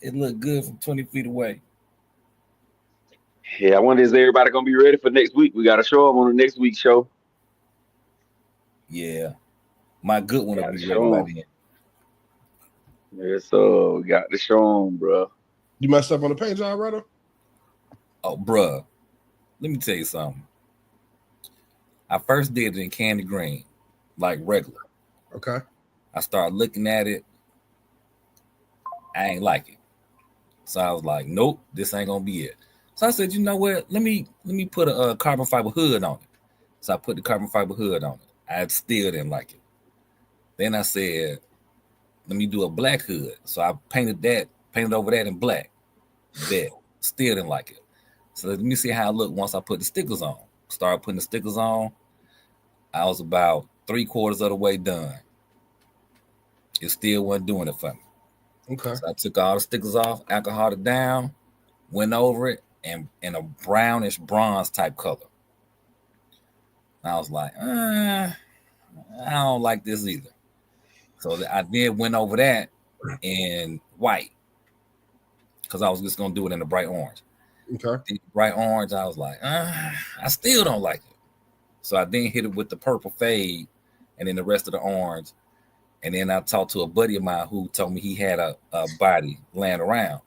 It looked good from 20 feet away. Yeah, I wonder is everybody gonna be ready for next week? We got to show them on the next week's show. Yeah, my good one will Got to be ready show by them. then. Yeah, so we got to show them, bro. You messed up on the paint job, brother? Oh, bruh, let me tell you something. I first did it in candy green, like regular. Okay. I started looking at it. I ain't like it. So I was like, nope, this ain't gonna be it. So I said, you know what? Let me put a carbon fiber hood on it. So I put the carbon fiber hood on it. I still didn't like it. Then I said, let me do a black hood. So I painted over that in black. Bet. Still didn't like it. So let me see how it looked once I put the stickers on. Started putting the stickers on. I was about 3/4 of the way done. It still wasn't doing it for me. Okay. So I took all the stickers off, alcoholed it down, went over it, and in a brownish bronze type color. And I was like, I don't like this either. So I then went over that in white because I was just gonna do it in the bright orange. Okay. The bright orange, I was like, I still don't like it. So I then hit it with the purple fade, and then the rest of the orange. And then I talked to a buddy of mine who told me he had a body laying around.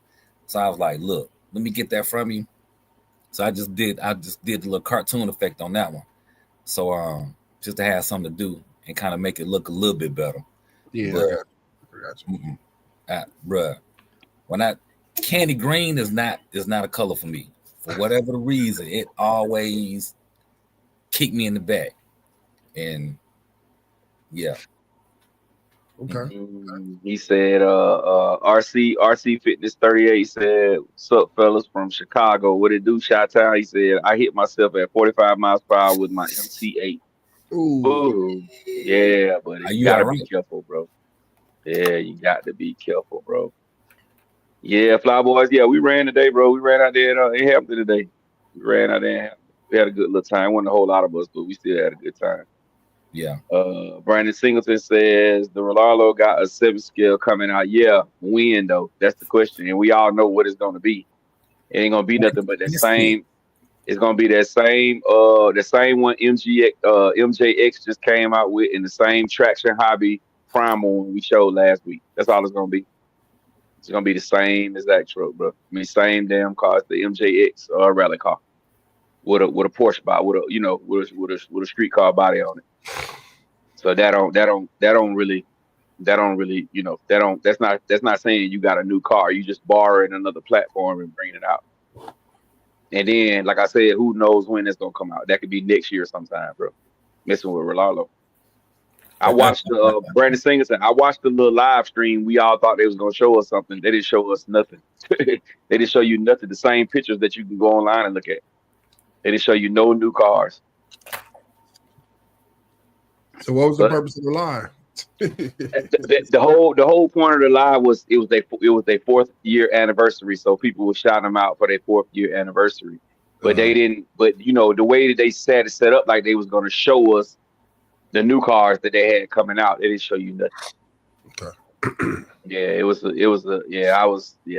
So I was like, look, let me get that from you. So I just did the little cartoon effect on that one. So just to have something to do and kind of make it look a little bit better. Yeah, I But got you. I got you. bruh, when I candy green is not a color for me. For whatever the reason, it always kicked me in the back. And yeah. Okay. Mm-hmm. He said, RC Fitness 38 said, "What's up, fellas from Chicago? What it do, Chi Town?" He said, "I hit myself at 45 miles per hour with my MT8. Ooh. Boom. Yeah, buddy, Are you you all gotta be right? careful, bro. Yeah, you got to be careful, bro. Yeah, Fly Boys. Yeah, we ran today, bro. We ran out there in Hampton today. We ran out there in Hampton. We had a good little time. Wasn't a whole lot of us, but we still had a good time. Yeah. Brandon Singleton says the Rolalo got a 7 scale coming out. Yeah, when though? That's the question, and we all know what it's gonna be. It ain't gonna be nothing but that This it. same. It's gonna be the same one MJX just came out with, in the same Traction Hobby Primal one we showed last week. That's all it's gonna be. It's gonna be the same exact truck, bro. I mean, same damn car. It's the MJX rally car with a Porsche body, with a with a street car body on it. So that don't really, that's not saying you got a new car. You just borrowing another platform and bringing it out. And then, like I said, who knows when it's gonna come out? That could be next year sometime, bro. Messing with Rolalo. I watched the Brandon Singleton. I watched the little live stream. We all thought they was gonna show us something. They didn't show us nothing. They didn't show you nothing. The same pictures that you can go online and look at. They didn't show you no new cars. So what was the But purpose of the lie? the whole point of the live was it was their 4th year anniversary. So people were shouting them out for their 4th year anniversary. But they didn't. But the way that they set up, like they was gonna show us the new cars that they had coming out. They didn't show you nothing. Okay. Yeah, yeah.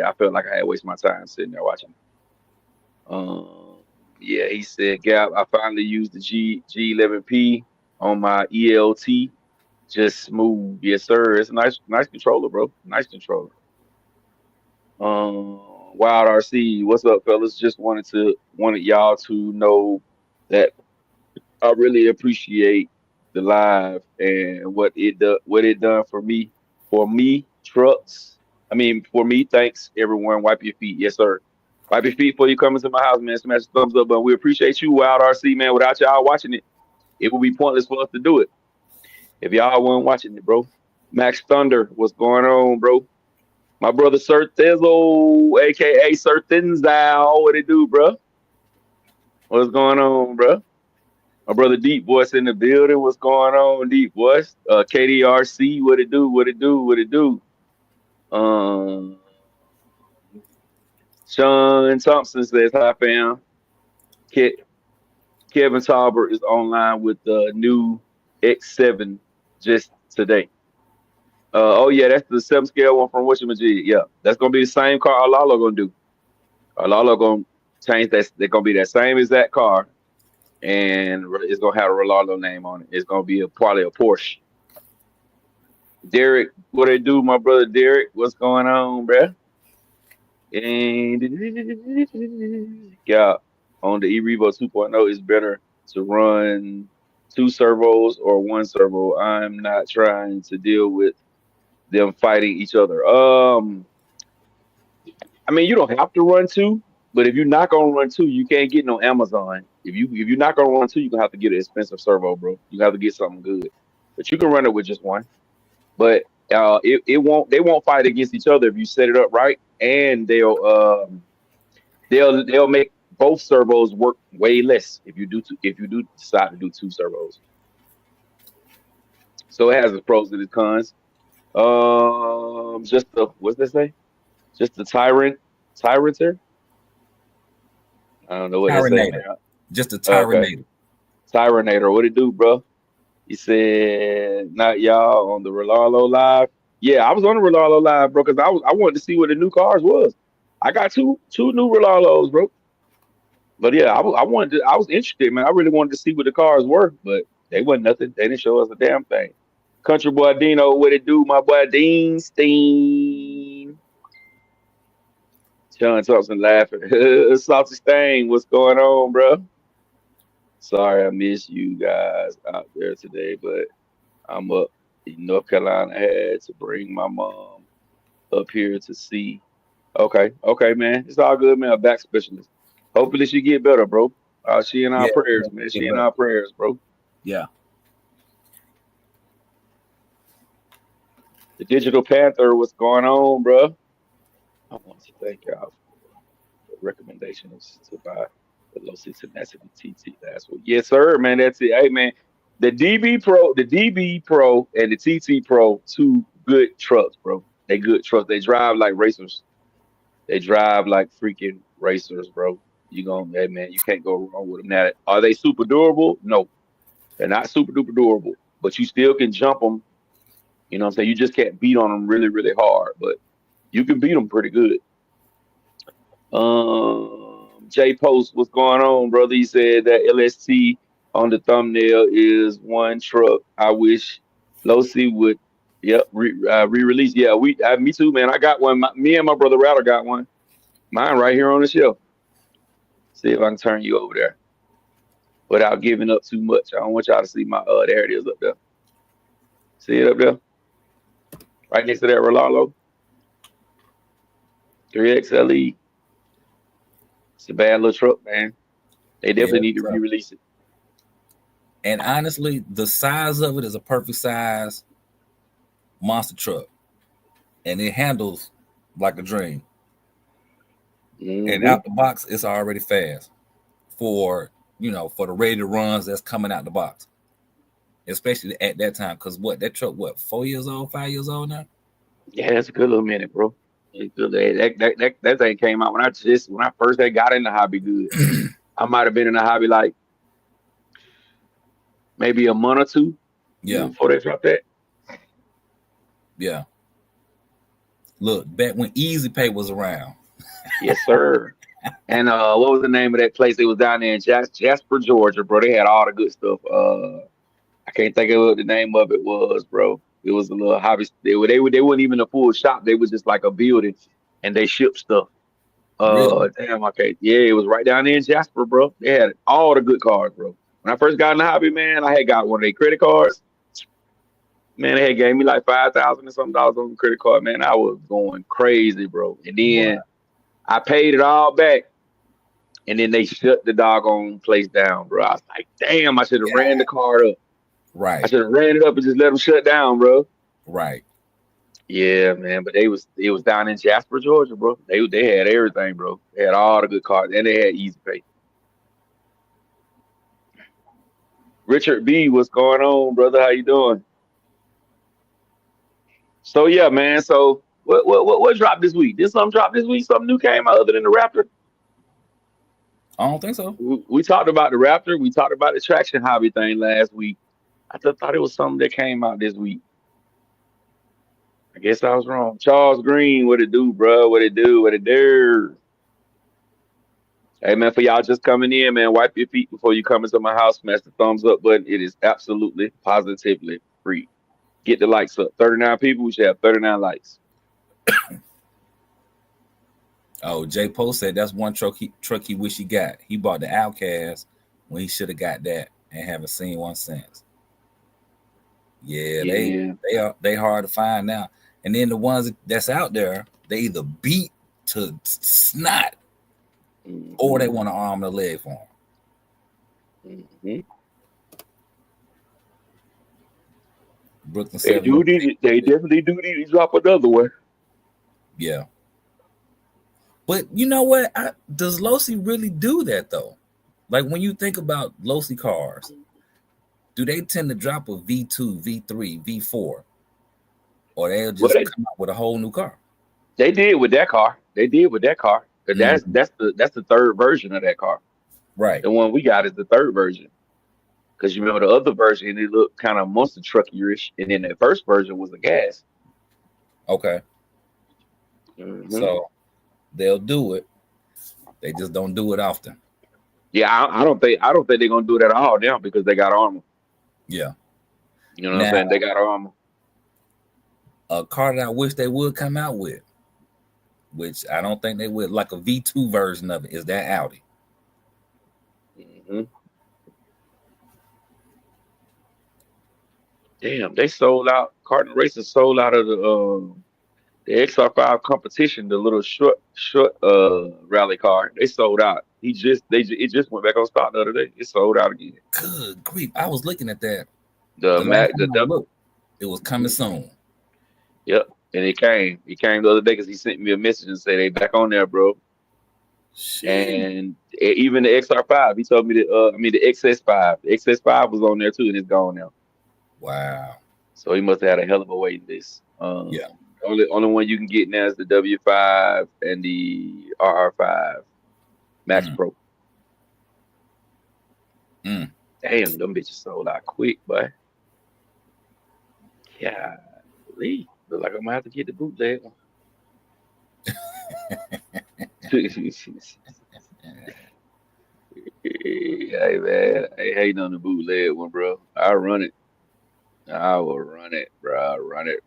I felt like I had wasted my time sitting there watching. Yeah, he said, Gap, I finally used the G11P on my ELT. Just smooth. Yes, sir. It's a nice controller, bro. Nice controller. Wild RC, what's up, fellas? Just wanted y'all to know that I really appreciate the live and what it done for me trucks. I mean, for me, thanks everyone. Wipe your feet, yes sir. Wipe your feet before you come into my house, man. Smash the thumbs up, but we appreciate you, Wild RC, man. Without y'all watching it, it would be pointless for us to do it if y'all weren't watching it, bro. Max Thunder, what's going on, bro? My brother Sir Thizzle, aka Sir Thinzal, what it do, bro? What's going on, bro? My brother Deep Voice in the building. What's going on, Deep Voice? KDRC, what it do? What it do? What it do? Um, Sean Thompson says, "Hi, fam." Ke- Kevin Talbert is online with the new X7 just today. Oh yeah, that's the 7 scale one from Whatchamajig. Yeah, that's gonna be the same car Alala gonna do. Alala gonna change that. They're gonna be that same exact car, and it's gonna have a Rolalo name on it. It's gonna be probably a Porsche. Derek, what they do, my brother Derek? What's going on, bruh? And yeah, on the eRevo 2.0, it's better to run 2 servos or 1 servo. I'm not trying to deal with them fighting each other. I mean, you don't have to run two, but if you're not gonna run two, you can't get no Amazon. If you're not gonna run two, you're gonna have to get an expensive servo, bro. You have to get something good. But you can run it with just one. But it won't they won't fight against each other if you set it up right, and they'll make both servos work way less if you do decide to do 2 servos. So it has its pros and its cons. Just the what's that say? Just the Tyranitar. I don't know what they say. Tyranator. Just a Okay, Tyranator. Tyranator. What it do, bro? He said, "Not y'all on the Rolalo live." Yeah, I was on the Rolalo live, bro, because I wanted to see what the new cars was. I got two new Rolalos, bro. But yeah, I was interested, man. I really wanted to see what the cars were, but they wasn't nothing. They didn't show us a damn thing. Country boy Dino, what it do, my boy Dean Steen. Sean Thompson laughing. Salty Stain, what's going on, bro? Sorry I missed you guys out there today, but I'm up in North Carolina. I had to bring my mom up here to see. Okay, man. It's all good, man. A back specialist. Hopefully she get better, bro. She in our Yeah, prayers, man. get She in better. our prayers, bro. Yeah. The Digital Panther, what's going on, bro? I want to thank y'all for the recommendations to buy the low C tenacity TT last week. Yes, sir, man. That's it. Hey, man. The DB Pro and the TT Pro, two good trucks, bro. They good trucks. They drive like racers. They drive like freaking racers, bro. Hey man, you can't go wrong with them. Now, are they super durable? No, they're not super duper durable, but you still can jump them. You know what I'm saying? You just can't beat on them really, really hard, but you can beat them pretty good. Jay Post, what's going on, brother? He said that LST on the thumbnail is one truck. I wish Losi would, yep, re-release. Yeah, me too, man. I got one. Me and my brother Router got one. Mine right here on the shelf. See if I can turn you over there without giving up too much. I don't want y'all to see my there it is up there. See it up there? Right next to that Rolalo. 3XLE. It's a bad little truck, man. They definitely need to re-release it. And honestly, the size of it is a perfect size monster truck. And it handles like a dream. And out the box, it's already fast for the rated runs that's coming out the box, especially at that time. Because that truck, 4 years old, 5 years old now? Yeah, that's a good little minute, bro. It's good. That thing came out when I first got in the hobby. Good, I might have been in the hobby like maybe a month or two. Yeah, before they dropped that. Yeah. Look, back when Easy Pay was around. Yes, sir. And what was the name of that place? It was down there in Jasper, Georgia, bro. They had all the good stuff. I can't think of what the name of it was, bro. It was a little hobby. They weren't even a full shop. They was just like a building, and they shipped stuff. Really? Damn, okay. Yeah, it was right down there in Jasper, bro. They had all the good cards, bro. When I first got in the hobby, man, I had got one of their credit cards. Man, they had gave me like $5,000 and something on the credit card. Man, I was going crazy, bro. And then I paid it all back. And then they shut the doggone place down, bro. I was like, damn, I should have ran the card up. Right. I should have ran it up and just let them shut down, bro. Right. Yeah, man. But it was down in Jasper, Georgia, bro. They had everything, bro. They had all the good cards, and they had Easy Pay. Richard B, what's going on, brother? How you doing? So yeah, man. So what dropped this week? Did something drop this week? Something new came out other than the Raptor? I don't think so. We talked about the Raptor. We talked about the traction hobby thing last week. I thought it was something that came out this week. I guess I was wrong. Charles Green, what it do, bro? What it do? What it do? Hey man, for y'all just coming in, man, wipe your feet before you come into my house. Smash the thumbs up button. It is absolutely, positively free. Get the likes up. 39 people. We should have 39 likes. Oh, J Post said that's one truck he wish he got. He bought the Outcast when he should have got that and haven't seen one since. Yeah, they hard to find now. And then the ones that's out there, they either beat to snot or they want to arm the leg for them. Brooklyn they definitely do need to drop another one. Yeah. But you know what? Does Losi really do that though? Like when you think about Losi cars, do they tend to drop a V2, V3, V4? Or they'll just come out with a whole new car? They did with that car. But that's the third version of that car. Right. The one we got is the third version. Because you remember the other version, it looked kind of monster trucky-ish, and then the first version was the gas. Okay. So they'll do it. They just don't do it often. Yeah, I don't think they're gonna do it at all now because they got armor. Yeah. You know what I'm saying? They got armor. A car that I wish they would come out with, which I don't think they would, like a V2 version of it, is that Audi. Damn, they sold out. Cardinal Racing sold out of the XR5 competition, the little short rally car. They sold out. It just went back on stock the other day. It sold out again. Good grief! I was looking at that. It was coming soon. Yep, and it came. It came the other day because he sent me a message and said they back on there, bro. Shit. And even the XR5, he told me the XS5. The XS5 was on there too, and it's gone now. Wow. So he must have had a hell of a waiting list. Yeah. Only one you can get now is the W5 and the RR5 Max Pro. Damn, them bitches sold out quick, boy. Yeah, look like I'm gonna have to get the bootleg one. Hey man, I ain't hating on the bootleg one, bro. I'll run it. I will run it, bro. Run it.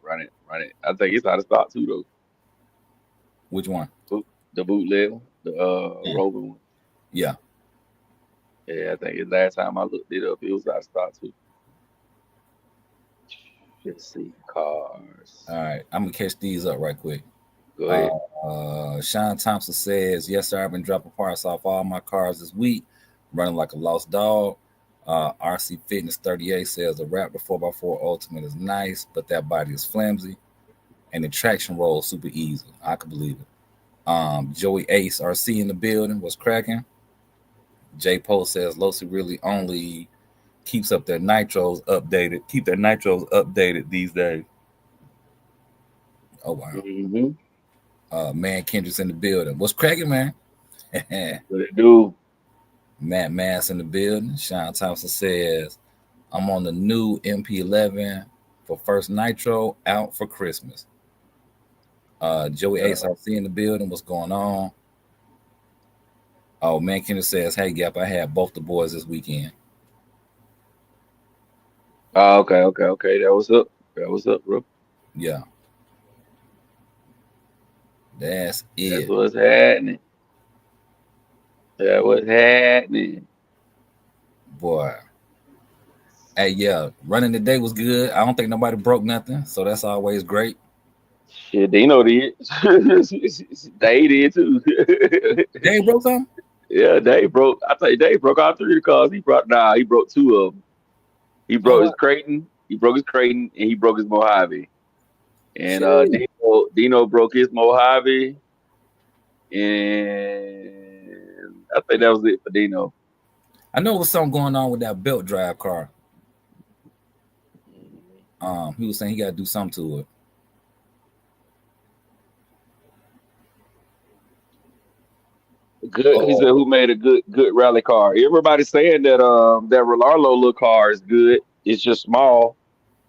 I think it's out of stock too, though. Which one? The bootleg one, the Rover one. Yeah. Yeah, I think last time I looked it up, it was out of stock too. Let's see, cars. All right, I'm gonna catch these up right quick. Go ahead. Sean Thompson says, yes, sir, I've been dropping parts off all my cars this week, running like a lost dog. RC Fitness 38 says the Raptor 4x4 Ultimate is nice, but that body is flimsy, and the traction roll super easy. I could believe it. Joey Ace RC in the building was cracking. J Post says Losi really only keeps up their nitros updated. Keep their nitros updated these days. Oh wow. Man Kendrick's in the building. What's cracking, man? What it do? Matt Mass in the building. Sean Thompson says, I'm on the new MP11 for first nitro out for Christmas. Joey Ace RC in the building. What's going on? Oh, man, Kendrick says, hey, Gap, I had both the boys this weekend. Oh, okay. That was up, bro. Yeah. That's it. That's what's happening. That was happening. Boy. Hey, yeah, running the day was good. I don't think nobody broke nothing, so that's always great. Shit, Dino did. They did too. Dave broke something? Yeah, Dave broke. I tell you, Dave broke all three of the cars. He broke two of them. He broke his Creighton. He broke his Creighton, and he broke his Mojave. And Dino broke his Mojave, and I think that was it for Dino. I know there was something going on with that belt drive car. He was saying he got to do something to it. Good. He said, "Who made a good rally car?" Everybody's saying that that Rolando little car is good. It's just small.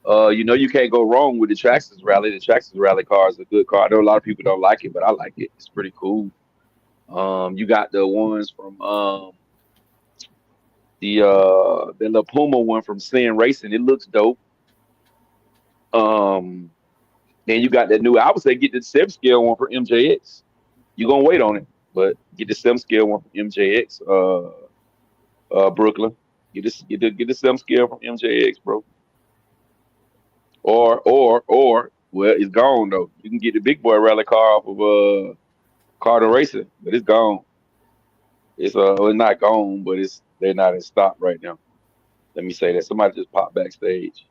You can't go wrong with the Traxxas Rally. The Traxxas Rally car is a good car. I know a lot of people don't like it, but I like it. It's pretty cool. You got the ones from the La Puma one from Sin Racing. It looks dope. Um, then you got that new. I would say get the 7 scale one for MJX. You're gonna wait on it, but get the 7 scale one from MJX. Brooklyn. Get the 7 scale from MJX, bro. Or well, it's gone though. You can get the big boy rally car off of Carter Racing, but it's gone. It's not gone, but they're not in stock right now. Let me say that. Somebody just popped backstage.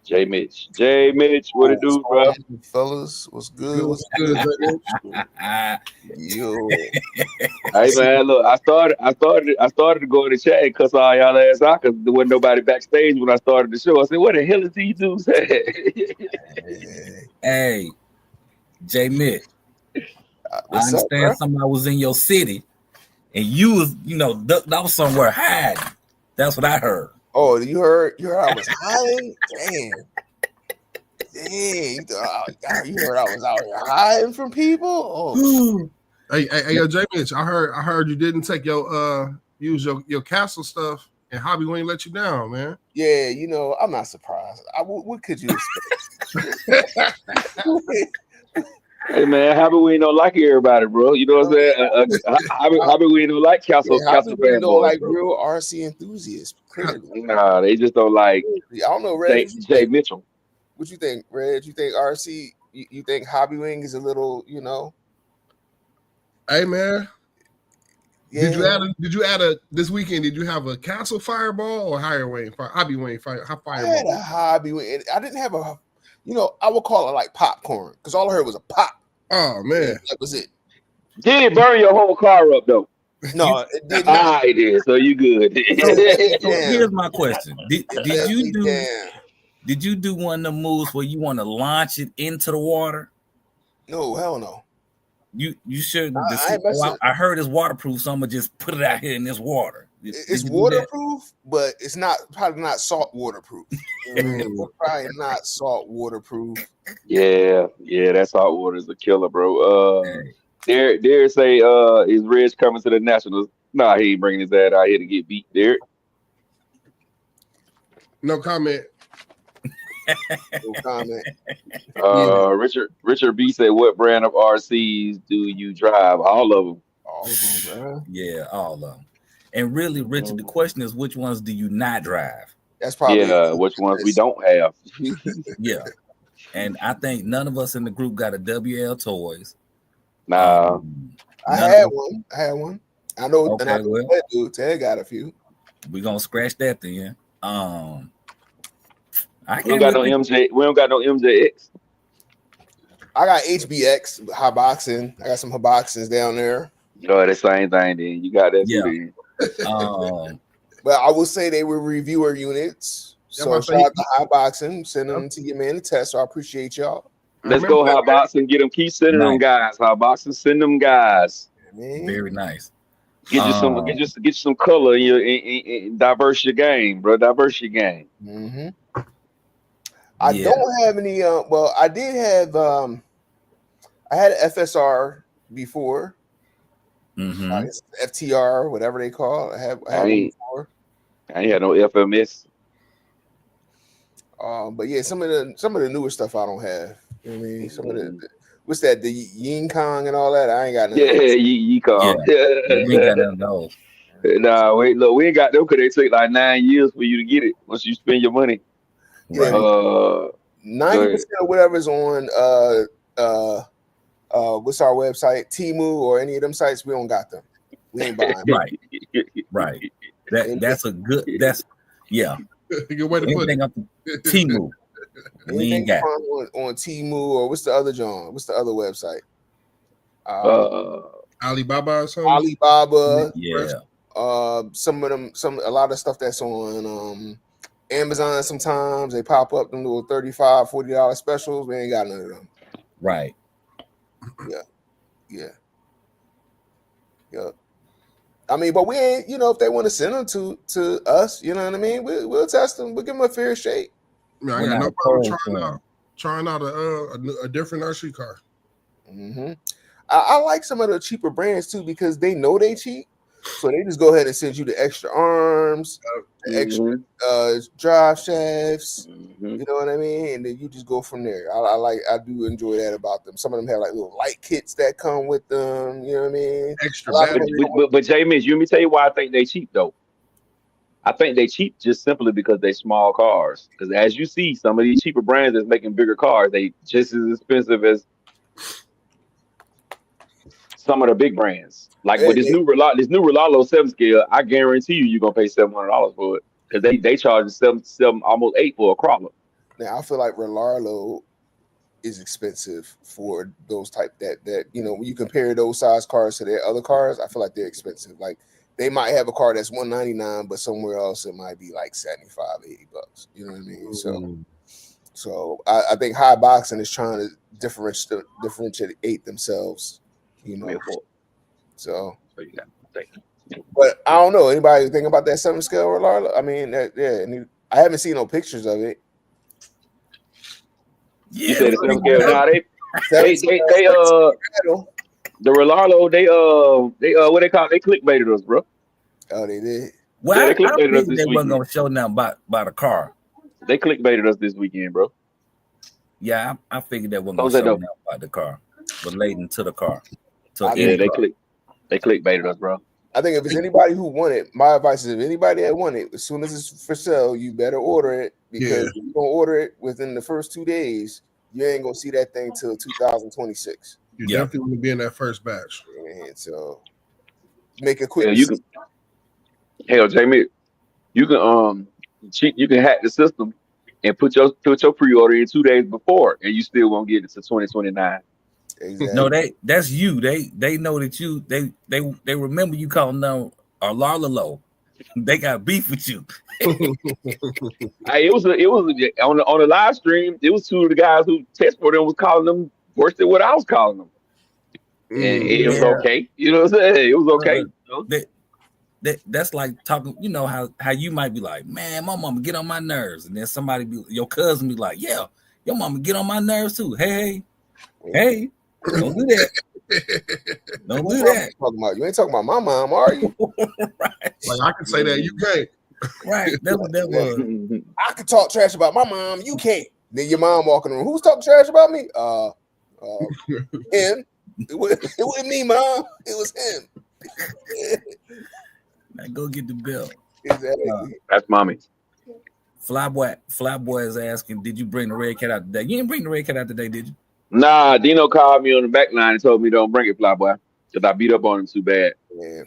J Mitch. J Mitch, what it do, bro? Fellas, what's good? What's good, Zach? Yo, Hey man, look, I started to go in the chat and cuss all y'all ass out because there wasn't nobody backstage when I started the show. I said, "What the hell is these dudes saying?" Hey, J Mitch, I what's up, understand bro? somebody was in your city and you was, ducked off somewhere hiding. That's what I heard. Oh, you heard I was hiding? Dang. You heard I was out here hiding from people? Oh, Hey, yo, J Mitch, I heard you didn't take your use your castle stuff, and Hobby Wing let you down, man. yeah, I'm not surprised. What could you expect? Hey man, how about we don't like everybody, bro? You know what I'm saying? How about we don't like Castle Castle fanboys, like bro? real RC enthusiasts. Clearly. Nah, they just don't like I don't know, Reg. Jay Mitchell. What you think, Reg? You think RC? You think Hobby Wing is a little, Hey, man, Yeah. did you add a this weekend? Did you have a castle fireball or higher wing Hobby Wing I had fireball? a Hobby Wing. I didn't have a, I would call it like popcorn because all I heard was a pop. Oh man, That was it. Did it burn your whole car up though? No, it did not. I did, so you good. So here's my question: Did Damn. you do one of the moves where you want to launch it into the water? No, hell no. You should. I ain't messing- I heard it's waterproof, so I'm gonna just put it out here in this water. Did It's you do that? waterproof, but it's probably not salt waterproof. Probably not salt waterproof. Yeah, that salt water is a killer, bro. Hey, Derek say, is Reg coming to the Nationals? Nah, he ain't bringing his ass out here to get beat, Derek. no comment. No comment. Richard B said, what brand of RCs do you drive? All of them. All of them, bro. yeah, all of them. And really, Richard, the question is, which ones do you not drive? That's probably Which ones we don't have. Yeah, and I think none of us in the group got a WL Toys. Nah. I none had of us- one. I know. Okay, and I know well. that dude. Ted got a few. We gonna scratch that then. I We don't can't got no really MJ. We don't got no MJX. I got HBX hot boxing. I got some hot boxings down there. Oh, the same thing then. You got that Yeah. too then. But I will say they were reviewer units. Yeah, So my shout out to hot boxing. Send them to your man to test. So I appreciate y'all. Let's go hot boxing. Get them. Keep sending them guys. Hot boxing. Send them guys. Man. very nice. Get you some. Get you some color in your in diverse your game, bro. Diverse your game. Mm-hmm. I Yeah. don't have any. Well, I did have. I had an FSR before. Mhm. It's FTR, whatever they call it. I had one before. I ain't had no FMS. But yeah, some of the newer stuff I don't have. You know what I mean? Some of the what's that? The Yin Kong and all that. I ain't got none. Yeah, you call. We ain't got none of those. Nah, wait, look, we ain't got them because they take like 9 years for you to get it once you spend your money. Yeah. Right. 90% of whatever's on what's our website, Temu or any of them sites, we don't got them. We ain't buying them. Right. That's a good. That's yeah. Good way to put Anything it. up to Temu. We Anything ain't got. on Temu or what's the other John? What's the other website? Alibaba or something. Alibaba. Yeah. A lot of stuff that's on Amazon. Sometimes they pop up them little $35, $40 specials. We ain't got none of them. Right. Yeah. I mean, but we ain't. If they want to send them to us, you know what I mean. We'll test them. We'll give them a fair shake. Man, I Went got out no problem cold for him. trying out a different nursery car. Mm-hmm. I like some of the cheaper brands too because they know they cheap, so they just go ahead and send you the extra arms, the extra drive shafts. Mhm. You know what I mean? And then you just go from there. I do enjoy that about them. Some of them have like little light kits that come with them. You know what I mean? Extra A lot of battery. them- But James, you let me tell you why I think they cheap though. I think they cheap just simply because they small cars. Because as you see, some of these cheaper brands that's making bigger cars, they just as expensive as some of the big brands. Like with this Hey, new Rolalo 7 scale, I guarantee you're gonna pay $700 for it. Because they charge seven almost eight for a crawler. now I feel like Relarlo is expensive for those type that you know when you compare those size cars to their other cars, I feel like they're expensive. Like they might have a car that's $199, but somewhere else it might be like $75, $80. You know what I mean? So I think High Boxing is trying to differentiate themselves. You know, so you got but I don't know. Anybody think about that 7 scale Relarlo? I mean, I haven't seen no pictures of it. You said the 7 scale. Nah, Seven scale, the Rolalo, they what they call it? They clickbaited us, bro. Oh, they did. Well, Yeah, they I clickbaited us figured this they wasn't weekend. gonna show nothing about the car. They clickbaited us this weekend, bro. Yeah, I figured they wasn't What gonna was that show though? nothing about the car, relating to the car. Yeah, they clickbaited us, bro. I think if it's anybody who want it, my advice is if anybody that want it, as soon as it's for sale, you better order it because if you don't order it within the first 2 days, you ain't gonna see that thing till 2026. You definitely want to be in that first batch. And so make a quick. Jamie, you can hack the system and put your pre-order in 2 days before, and you still won't get it to 2029. Exactly. No, that's you. They know that you they remember you calling them Larlalo. They got beef with you. It was on the live stream. It was 2 of the guys who test for them was calling them worse than what I was calling them, and it was okay. You know what I'm saying? It was okay. That's like talking. You know how you might be like, man, my mama get on my nerves, and then your cousin be like, yeah, your mama get on my nerves too. Hey, don't do that. Don't do that. You ain't talking about my mom, are you? Right. Like I can say that, you can't. Right. That's what that was. I can talk trash about my mom. You can't. Then your mom walking around. Who's talking trash about me? Him. It wasn't me, mom. It was him. Now go get the bill. Exactly. That's mommy. Flyboy is asking, did you bring the red cat out today? You didn't bring the red cat out today, did you? Nah, Dino called me on the back line and told me don't bring it, Flyboy, because I beat up on him too bad. Yeah.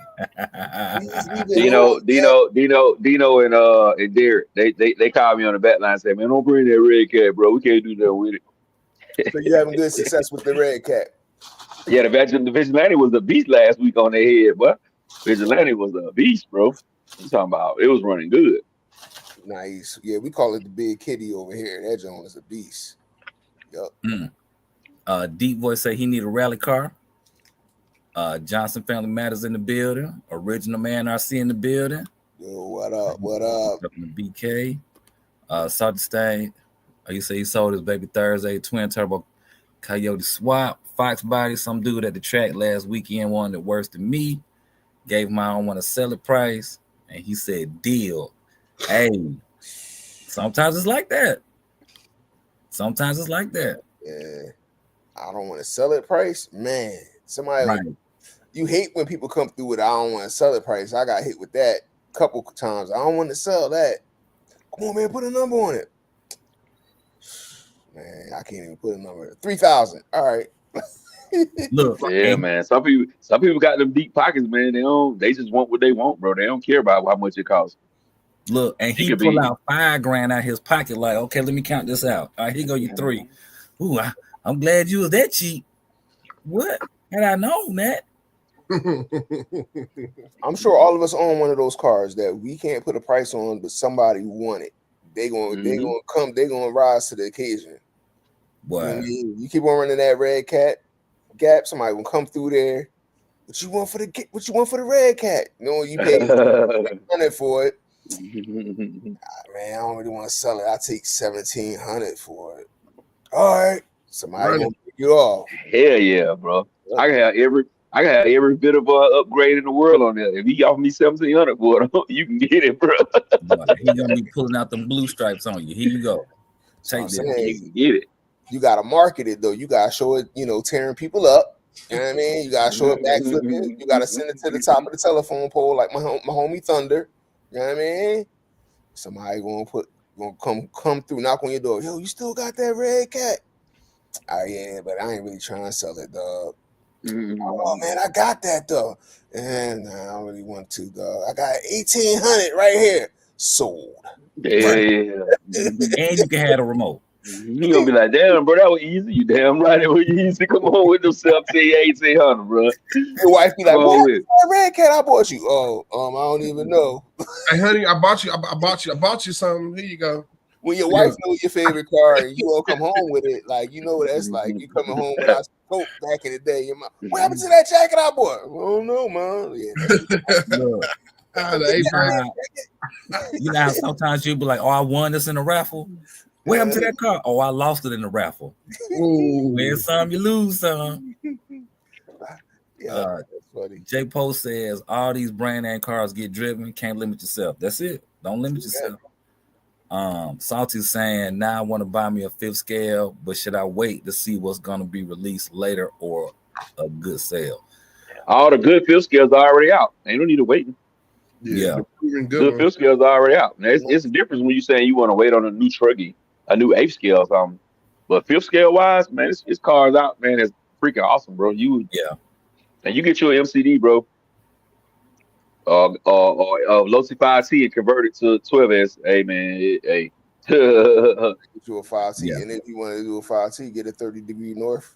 Dino, and Derek, they called me on the back line and said, man, don't bring that red cat, bro. We can't do that with it. So you're having good success with the red cat. Yeah, the Vigilante was a beast last week on their head, but Vigilante was a beast, bro. I'm talking about it was running good. Nice. Yeah, we call it the big kitty over here. That joint is a beast. Yup. Deep Voice say he need a rally car. Johnson Family Matters in the building. Original Man RC in the building. Yo, what up? What up? BK. Salty Stain. You say he sold his baby Thursday twin turbo Coyote swap. Fox Body. Some dude at the track last weekend wanted it worse than me. Gave him I don't want to sell it price. And he said deal. Hey, sometimes it's like that. Yeah. I don't want to sell it price. Man, somebody Right. You hate when people come through with I don't want to sell it price. I got hit with that a couple times. I don't want to sell that. Come on, man, put a number on it. Man, I can't even put a number. 3,000. All right. Look, Yeah, man. Some people got them deep pockets, man. They just want what they want, bro. They don't care about how much it costs. Look, and he pull out $5,000 out his pocket, like, okay, let me count this out. All right, here go you 3. Ooh, I'm glad you was that cheap. What? Had I known that? I'm sure all of us own one of those cars that we can't put a price on, but somebody want it. They gonna rise to the occasion. Wow. You keep on running that red cat gap, somebody will come through there. What you want for the red cat? You know, you pay money for it. Man, I don't really want to sell it. I take 1,700 for it. All right, somebody Running. gonna pick you off. Hell yeah, bro. I can have every bit of upgrade in the world on there. If he offer me 1,700 for it, you can get it, bro. Boy, he gonna be pulling out them blue stripes on you. Here you go. So I'm Take saying, that. You can get it. you gotta market it though. You gotta show it, tearing people up. You know what I mean? You gotta show it backflipping. You gotta send it to the top of the telephone pole like my homie Thunder. You know what I mean? Somebody gonna come through, knock on your door. Yo, you still got that red cat? Oh yeah, but I ain't really trying to sell it, dog. Oh man, I got that though. And I don't really want to, dog. I got 1,800 right here. Sold. Yeah. And you can have a remote. You gonna be like, damn, bro, that was easy. You damn right, it was easy. Come on with them 1,800, bro. Your wife be like, Come on what? with it. That red cat I bought you? Oh, I don't even know. Hey, honey, I bought you something. Here you go. When your wife knows your favorite car and you all come home with it, like you know what that's like. You coming home when I spoke back in the day. Your mom, what happened to that jacket I bought? I don't know, man. Yeah, Look, you know how sometimes you'll be like, oh, I won this in a raffle. What happened to that car? Oh, I lost it in the raffle. Win some, you lose some. yeah, that's funny. J Post says all these brand name cars get driven. Can't limit yourself. That's it. Don't limit yourself. Salty's saying now I want to buy me a 5th scale, but should I wait to see what's going to be released later or a good sale? All the good 5th scales are already out. Ain't no need to wait. Yeah. Good 5th scales are already out. Now, it's a difference when you're saying you want to wait on a new truggy, a new 8th scale or something. But 5th scale wise, man, it's cars out, man. It's freaking awesome, bro. And you get your MCD, bro. Losi 5T and convert it to 12S. Hey man, hey. Get you a 5T, Yeah. and if you want to do a 5T, get a 30-degree north.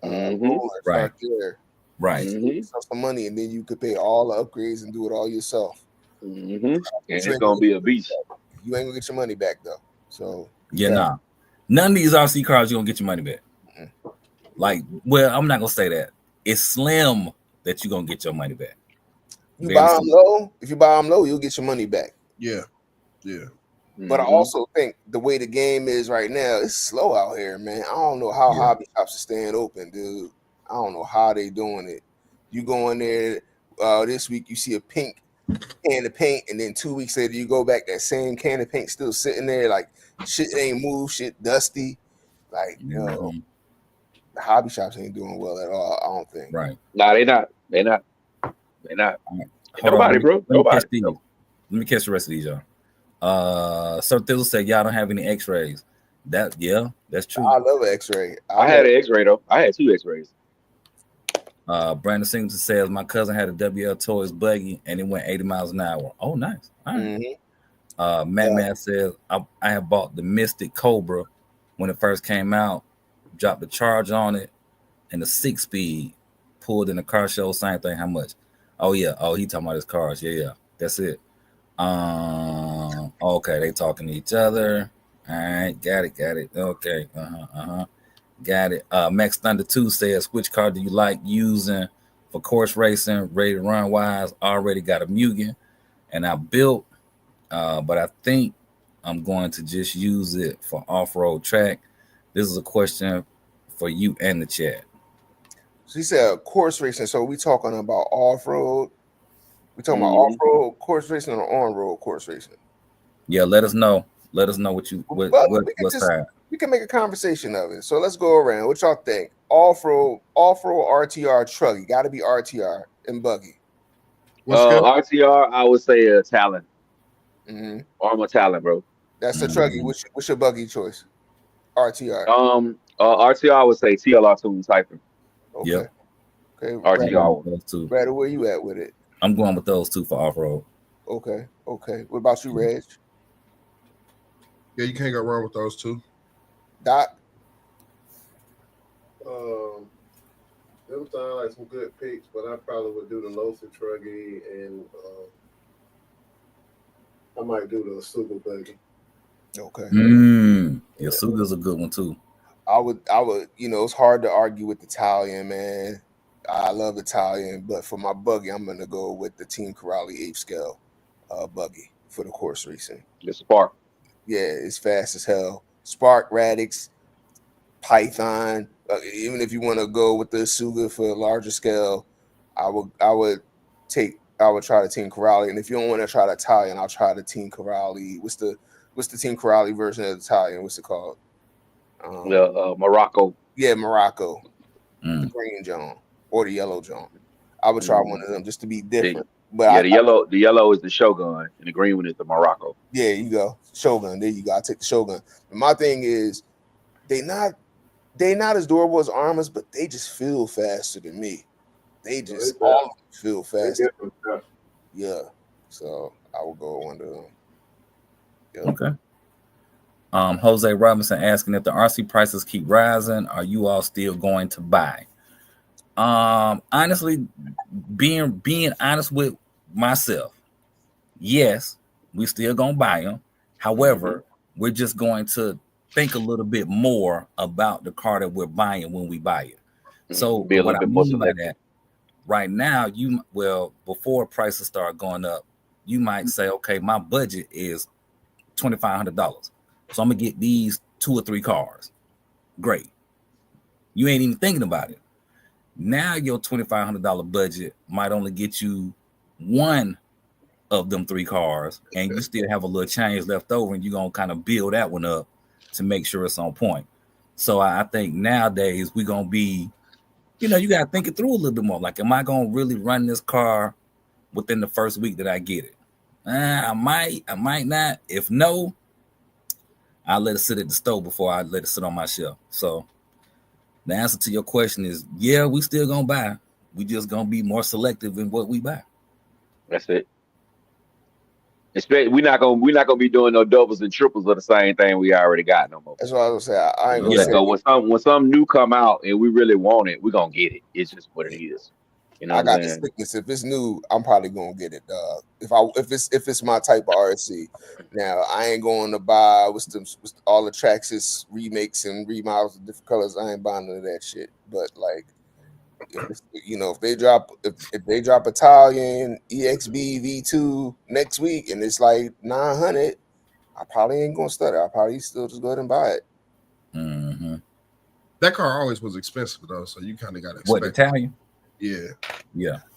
Mhm. Right. Start there. Right. Save some money, and then you could pay all the upgrades and do it all yourself. And it's gonna be a beast. You ain't gonna get your money back though. So Nah. None of these RC cars you're gonna get your money back. Like, well, I'm not gonna say that. It's slim that you're gonna get your money back. you buy them low. If you buy them low, you'll get your money back. Yeah. But I also think the way the game is right now, it's slow out here, man. I don't know how hobby shops are staying open, dude. I don't know how they doing it. You go in there this week, you see a pink can of paint, and then 2 weeks later, you go back, that same can of paint still sitting there, like shit ain't moved, shit dusty. Like, the hobby shops ain't doing well at all, I don't think. Right. Nah, they not. Nobody, bro. Nobody. Let me catch the rest of these, y'all. Sir Thizzle said y'all don't have any X-rays. That's true. I love an X-ray. I had an X-ray though. I had 2 X-rays. Brandon Singleton says my cousin had a WL Toys buggy and it went 80 miles an hour. Oh, nice. All right. Matt says I have bought the Mystic Cobra when it first came out, dropped the charge on it, and the 6-speed pulled in the car show. Same thing. How much? Oh yeah. Oh, he talking about his cars. Yeah. That's it. Okay, they talking to each other. All right, got it. Okay, got it. Max Thunder 2 says, which car do you like using for course racing, ready to run wise? Already got a Mugen, and I built, but I think I'm going to just use it for off-road track. This is a question for you and the chat. So he said course racing. So we talking about off-road. We talking about off-road course racing or on-road course racing? Yeah, let us know. Let us know what side. We can make a conversation of it. So let's go around. What y'all think? Off-road RTR truck. You got to be RTR and buggy. RTR, I would say a Talon. Armor Talon, bro. That's the trucky. What's your buggy choice? RTR. RTR, I would say TLR 2 Typhoon. Okay. Yep. Okay. RTR. Those two. Brad, where you at with it? I'm going with those two for off-road. Okay. What about you, Reg? Yeah, you can't go wrong with those two. Doc? Them sound like some good picks, but I probably would do the Losi Truggy, and I might do the Super Buggy. Okay. Yeah, Suga's a good one too. I would, it's hard to argue with the Italian, man. I love Italian, but for my buggy, I'm gonna go with the Team Corrali 8th scale buggy for the course racing. The Spark. Yeah, it's fast as hell. Spark, Radix, Python. Even if you want to go with the Suga for a larger scale, I would try the Team Corrali. And if you don't want to try the Italian, I'll try the Team Corrali. What's the Team Corrali version of the Italian? What's it called? Morocco. Yeah, Morocco. The green John or the yellow John. I would try one of them just to be different. But the yellow is the Shogun and the green one is the Morocco. Yeah, you go. Shogun. There you go. I take the Shogun. And my thing is they not as durable as Armors, but they just feel faster than me. They just all of them feel faster. Yeah. So I will go with one of them. Yeah. Okay. Jose Robinson asking if the RC prices keep rising, are you all still going to buy? Honestly, being honest with myself, yes, we still gonna buy them. However, we're just going to think a little bit more about the car that we're buying when we buy it. So what I mean by that, right now, before prices start going up, you might say, okay, my budget is $2,500. So I'm gonna get these 2 or 3 cars. Great. You ain't even thinking about it. Now your $2,500 budget might only get you one of them 3 cars, and you still have a little change left over, and you're gonna kind of build that one up to make sure it's on point. So I think nowadays we're gonna be, you gotta think it through a little bit more. Like, am I gonna really run this car within the first week that I get it? I might not. If no, I'll let it sit at the stove before I let it sit on my shelf. So the answer to your question is, yeah, we still gonna buy. We just gonna be more selective in what we buy. That's it. We're not gonna be doing no doubles and triples of the same thing we already got no more. That's what I was gonna say. I ain't gonna say. So when some new come out and we really want it, we're gonna get it. It's just what it is. You know, I got the sickness. If it's new, I'm probably gonna get it. If it's my type of RC. Now I ain't going to buy with all the Traxxas remakes and remodels of different colors. I ain't buying none of that shit. But like, if they drop Italian EXB V2 next week and it's like 900, I probably ain't gonna stutter. I probably still just go ahead and buy it. Mm-hmm. That car always was expensive though, so you kind of got to expect. What, Italian? Yeah.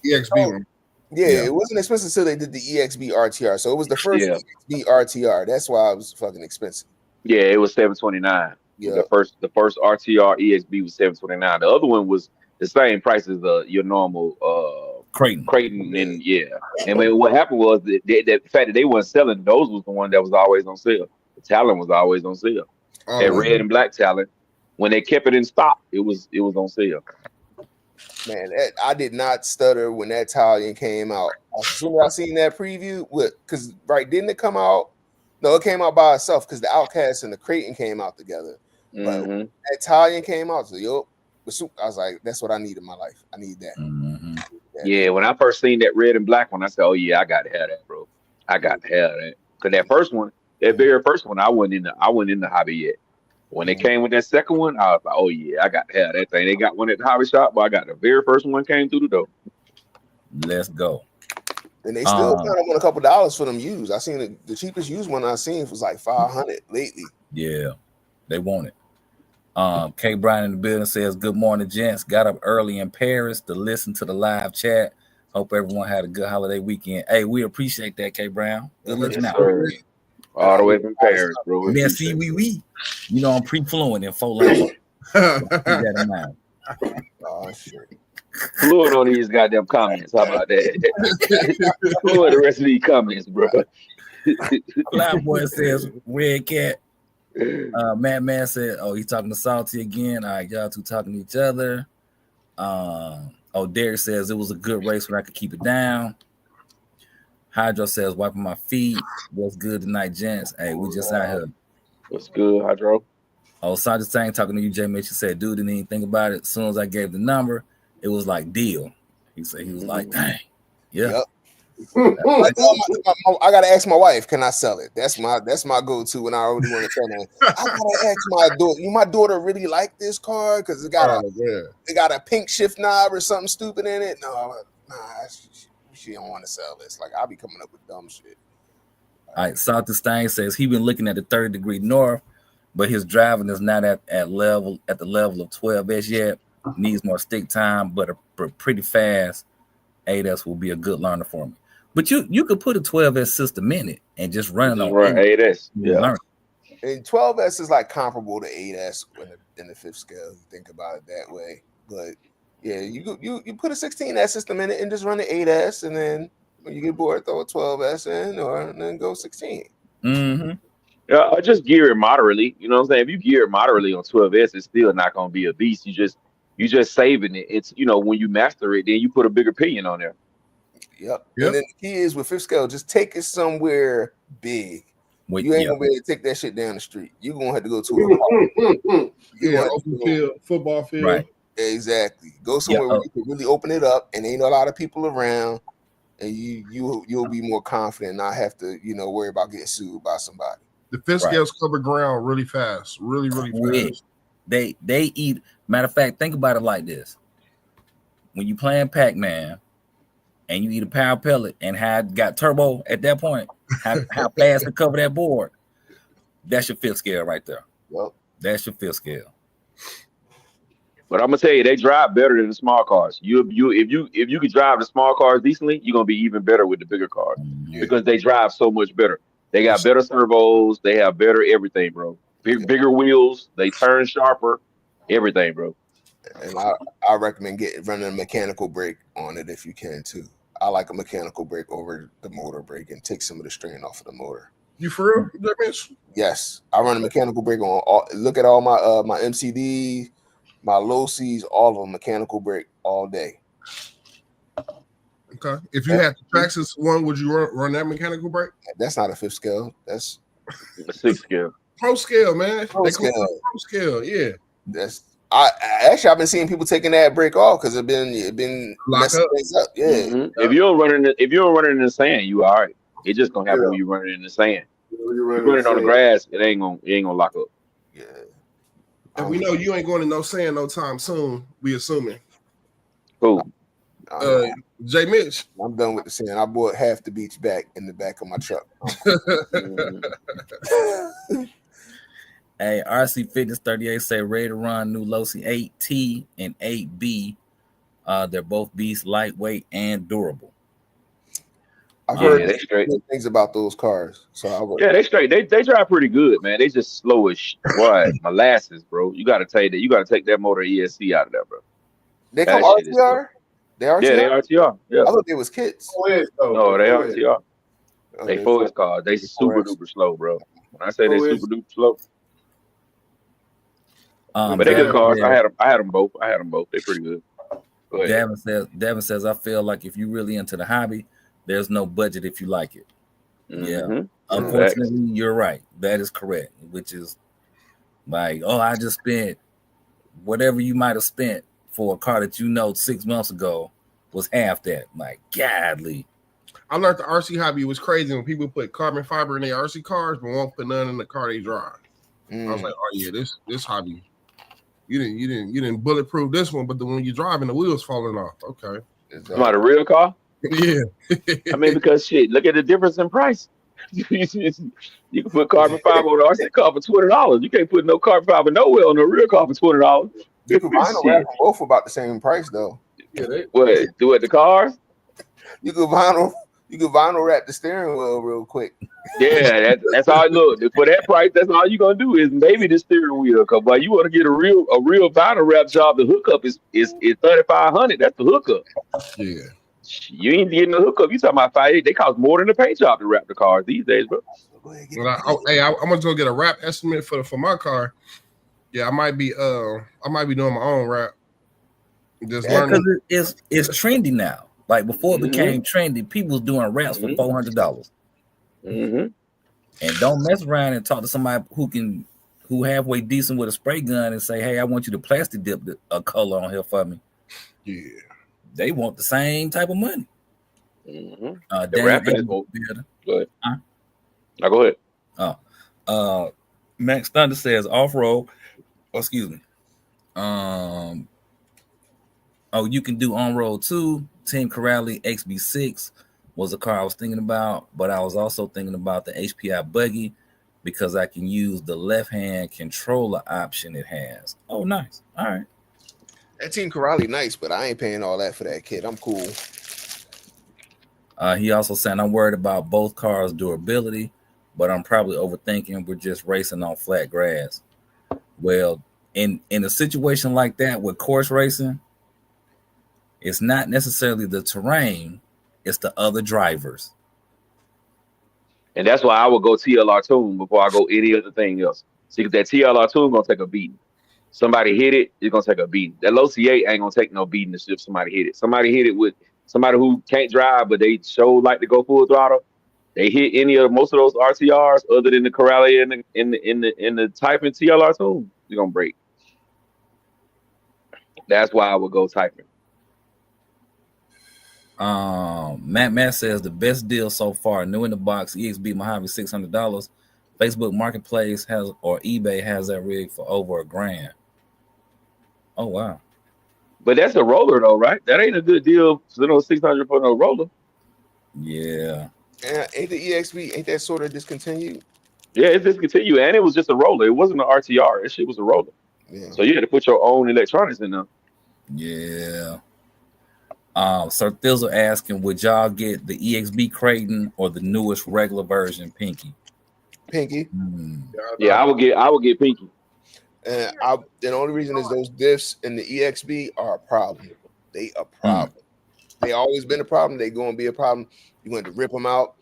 EXB one. Yeah, it wasn't expensive until they did the EXB RTR. So it was the first EXB RTR. That's why it was fucking expensive. Yeah, it was $729. Yeah, the first RTR EXB was $729. The other one was the same price as your normal Creighton, and And what happened was the fact that they weren't selling those was the one that was always on sale. The Talon was always on sale. That red and black Talon, when they kept it in stock, it was on sale. Man, I did not stutter when that Italian came out. As soon as I seen that preview, didn't it come out? No, it came out by itself because the Outcast and the Creighton came out together. But when that Italian came out, I was like, that's what I need in my life. I need that. Mm-hmm. Yeah, when I first seen that red and black one, I said, oh yeah, I got to have that, bro. I got to have that. Because that very first one, I wasn't in the hobby yet. When they came with that second one, I was like, oh yeah, I got to have that thing. They got one at the hobby shop, but I got the very first one came through the door. Let's go. And they still kind of want a couple dollars for them used. I seen the cheapest used one I seen was like $500 lately. Yeah, they want it. K. Brian in the building says, good morning, gents. Got up early in Paris to listen to the live chat. Hope everyone had a good holiday weekend. Hey, we appreciate that, K. Brown. Good looking out. All the way from Paris, bro. Merci, oui. I'm pre-fluent in 4 languages. Keep that in mind. Oh, shit. Fluent on these goddamn comments. How about that? Fluent the rest of these comments, bro. Loud Boy says, Red Cat. Man said, oh, he's talking to Salty again. All right, y'all two talking to each other. Derek says it was a good race when I could keep it down. Hydro says, wiping my feet. What's good tonight, gents? Hey, we just out here. What's good, Hydro? Oh, Sandra Tang talking to you, Jay Mitchell said, dude, didn't even think about it. As soon as I gave the number, it was like deal. He said, he was like, dang. Yeah. Yep. I gotta ask my wife, can I sell it? That's my go-to when I already want to sell it. I gotta ask my daughter. My daughter really like this car because it got a pink shift knob or something stupid in it. No, nah, she don't want to sell this. Like, I'll be coming up with dumb shit. All right, Salty Stain says he been looking at the 30 degree north, but his driving is not at the level of 12S yet. Needs more stick time, but a pretty fast 8S will be a good learner for me. But you could put a 12S system in it and just run it on Run 8S. Yeah. learn. And 12S is like comparable to 8S in the fifth scale. If you think about it that way, but yeah, you put a 16S system in it and just run the 8S, and then when you get bored, throw a 12S in, and then go 16. Mm-hmm. Yeah, I just gear it moderately. You know what I'm saying? If you gear it moderately on 12S, it's still not gonna be a beast. You just saving it. It's when you master it, then you put a bigger pinion on there. Yep. And then the key is with fifth scale, just take it somewhere big. You ain't gonna be able to take that shit down the street. You're gonna have to go to a open field, football field. Right. Exactly. Go somewhere where you can really open it up and ain't a lot of people around, and you'll be more confident and not have to, worry about getting sued by somebody. The fifth scales cover ground really fast. Really, really fast. They eat. Matter of fact, think about it like this. When you playing Pac-Man and you eat a power pellet and had got turbo at that point, how fast to cover that board, that's your fifth scale right there. Yep. That's your fifth scale. But I'm gonna tell you, they drive better than the small cars. If you could drive the small cars decently, you're gonna be even better with the bigger cars because they drive so much better. They got better servos, they have better everything, bro. Bigger wheels, they turn sharper, everything, bro. And I recommend running a mechanical brake on it if you can too. I like a mechanical brake over the motor brake and take some of the strain off of the motor. You for real, bitch? Yes, I run a mechanical brake on all. Look at all my my MCD, my low C's, all of them mechanical brake all day. Okay. If you had the Traxxas one, would you run that mechanical brake? That's not a fifth scale. That's a sixth scale. Pro scale, man. Pro scale. Pro scale, yeah. That's I've been seeing people taking that brake off because it been messing things up. Yeah. Mm-hmm. If you don't run it in the sand, you all right. It's just gonna happen when you run it in the sand. You run it on the grass, it ain't gonna lock up. Yeah. And we know you ain't going to no sand no time soon. We assuming. Cool. Jay Mitch. I'm done with the sand. I bought half the beach back in the back of my truck. Hey, RC Fitness 38 say ready to run new Losi 8T and 8B. They're both beasts, lightweight and durable. I've heard good things about those cars. So they straight. They drive pretty good, man. They just slow as molasses, bro. You gotta take that motor ESC out of there, bro. They come RTR? They RTR? Yeah, they RTR. Yeah. I thought they was kits. No, they RTR. They full cars. They super duper slow, bro. When I say they super duper slow. But they good cars. I had them both. They pretty good. Devin says, I feel like if you really into the hobby, there's no budget if you like it. Mm-hmm. Yeah. Unfortunately, you're right. That is correct. Which is like, I just spent whatever you might have spent for a car that 6 months ago was half that. Like, godly. I learned the RC hobby was crazy when people put carbon fiber in their RC cars, but won't put none in the car they drive. I was like, oh yeah, this hobby. You didn't bulletproof this one, but when you're driving, the wheels falling off. Okay. About a real car? Yeah. I mean, because look at the difference in price. You can put carbon fiber on an RC car for $20. You can't put no carbon fiber nowhere on a real car for $20. You can vinyl wrap them both for about the same price though. Yeah, do it the cars? You can vinyl wrap the steering wheel real quick. Yeah, that's how it looks. For that price, that's all you're gonna do is maybe the steering wheel. Cause you want to get a real vinyl wrap job, the hookup is $3,500. That's the hookup. Yeah. You ain't getting the hookup. You talking about $5,800. They cost more than the paint job to wrap the cars these days, bro. I'm gonna go get a wrap estimate for my car. Yeah, I might be doing my own wrap. Just learning. Because it's trendy now. Like before it became trendy, people was doing wraps for $400. Mm-hmm. And don't mess around and talk to somebody who halfway decent with a spray gun and say, "Hey, I want you to plastic dip a color on here for me." Yeah, they want the same type of money. Mm-hmm. The wrapping is cool. Go ahead. Huh? Now go ahead. Max Thunder says off-road. Excuse me. You can do on-road too. Team Corrali XB6 was a car I was thinking about, but I was also thinking about the HPI buggy because I can use the left-hand controller option it has. Oh, nice. All right. That Team Corrali nice, but I ain't paying all that for that kit. I'm cool. He also said, I'm worried about both cars' durability, but I'm probably overthinking. We're just racing on flat grass. Well, in a situation like that with course racing, it's not necessarily the terrain, it's the other drivers. And that's why I would go TLR tune before I go any other thing else. See, because that TLR tune gonna take a beating. Somebody hit it, it's gonna take a beating. That low C8 ain't gonna take no beating if somebody hit it. Somebody hit it with somebody who can't drive, but they show like to go full throttle. They hit any of most of those RTRs other than the Corrali and in the Typing TLR tune, you're gonna break. That's why I would go Typing. Matt says the best deal so far, new in the box EXB Mojave $600. Facebook Marketplace has or eBay has that rig for over $1,000. Oh wow! But that's a roller though, right? That ain't a good deal. So $600 for no roller. Yeah. And ain't the EXB ain't that sort of discontinued? Yeah, it's discontinued, and it was just a roller. It wasn't an RTR. That shit was a roller. Yeah. So you had to put your own electronics in there. Yeah. Sir Thizzle asking, would y'all get the EXB Creighton or the newest regular version Pinky? Pinky. Yeah, I would get Pinky. And the only reason is those diffs in the EXB are a problem. They a problem. They always been a problem. They gonna be a problem. You going to rip them out,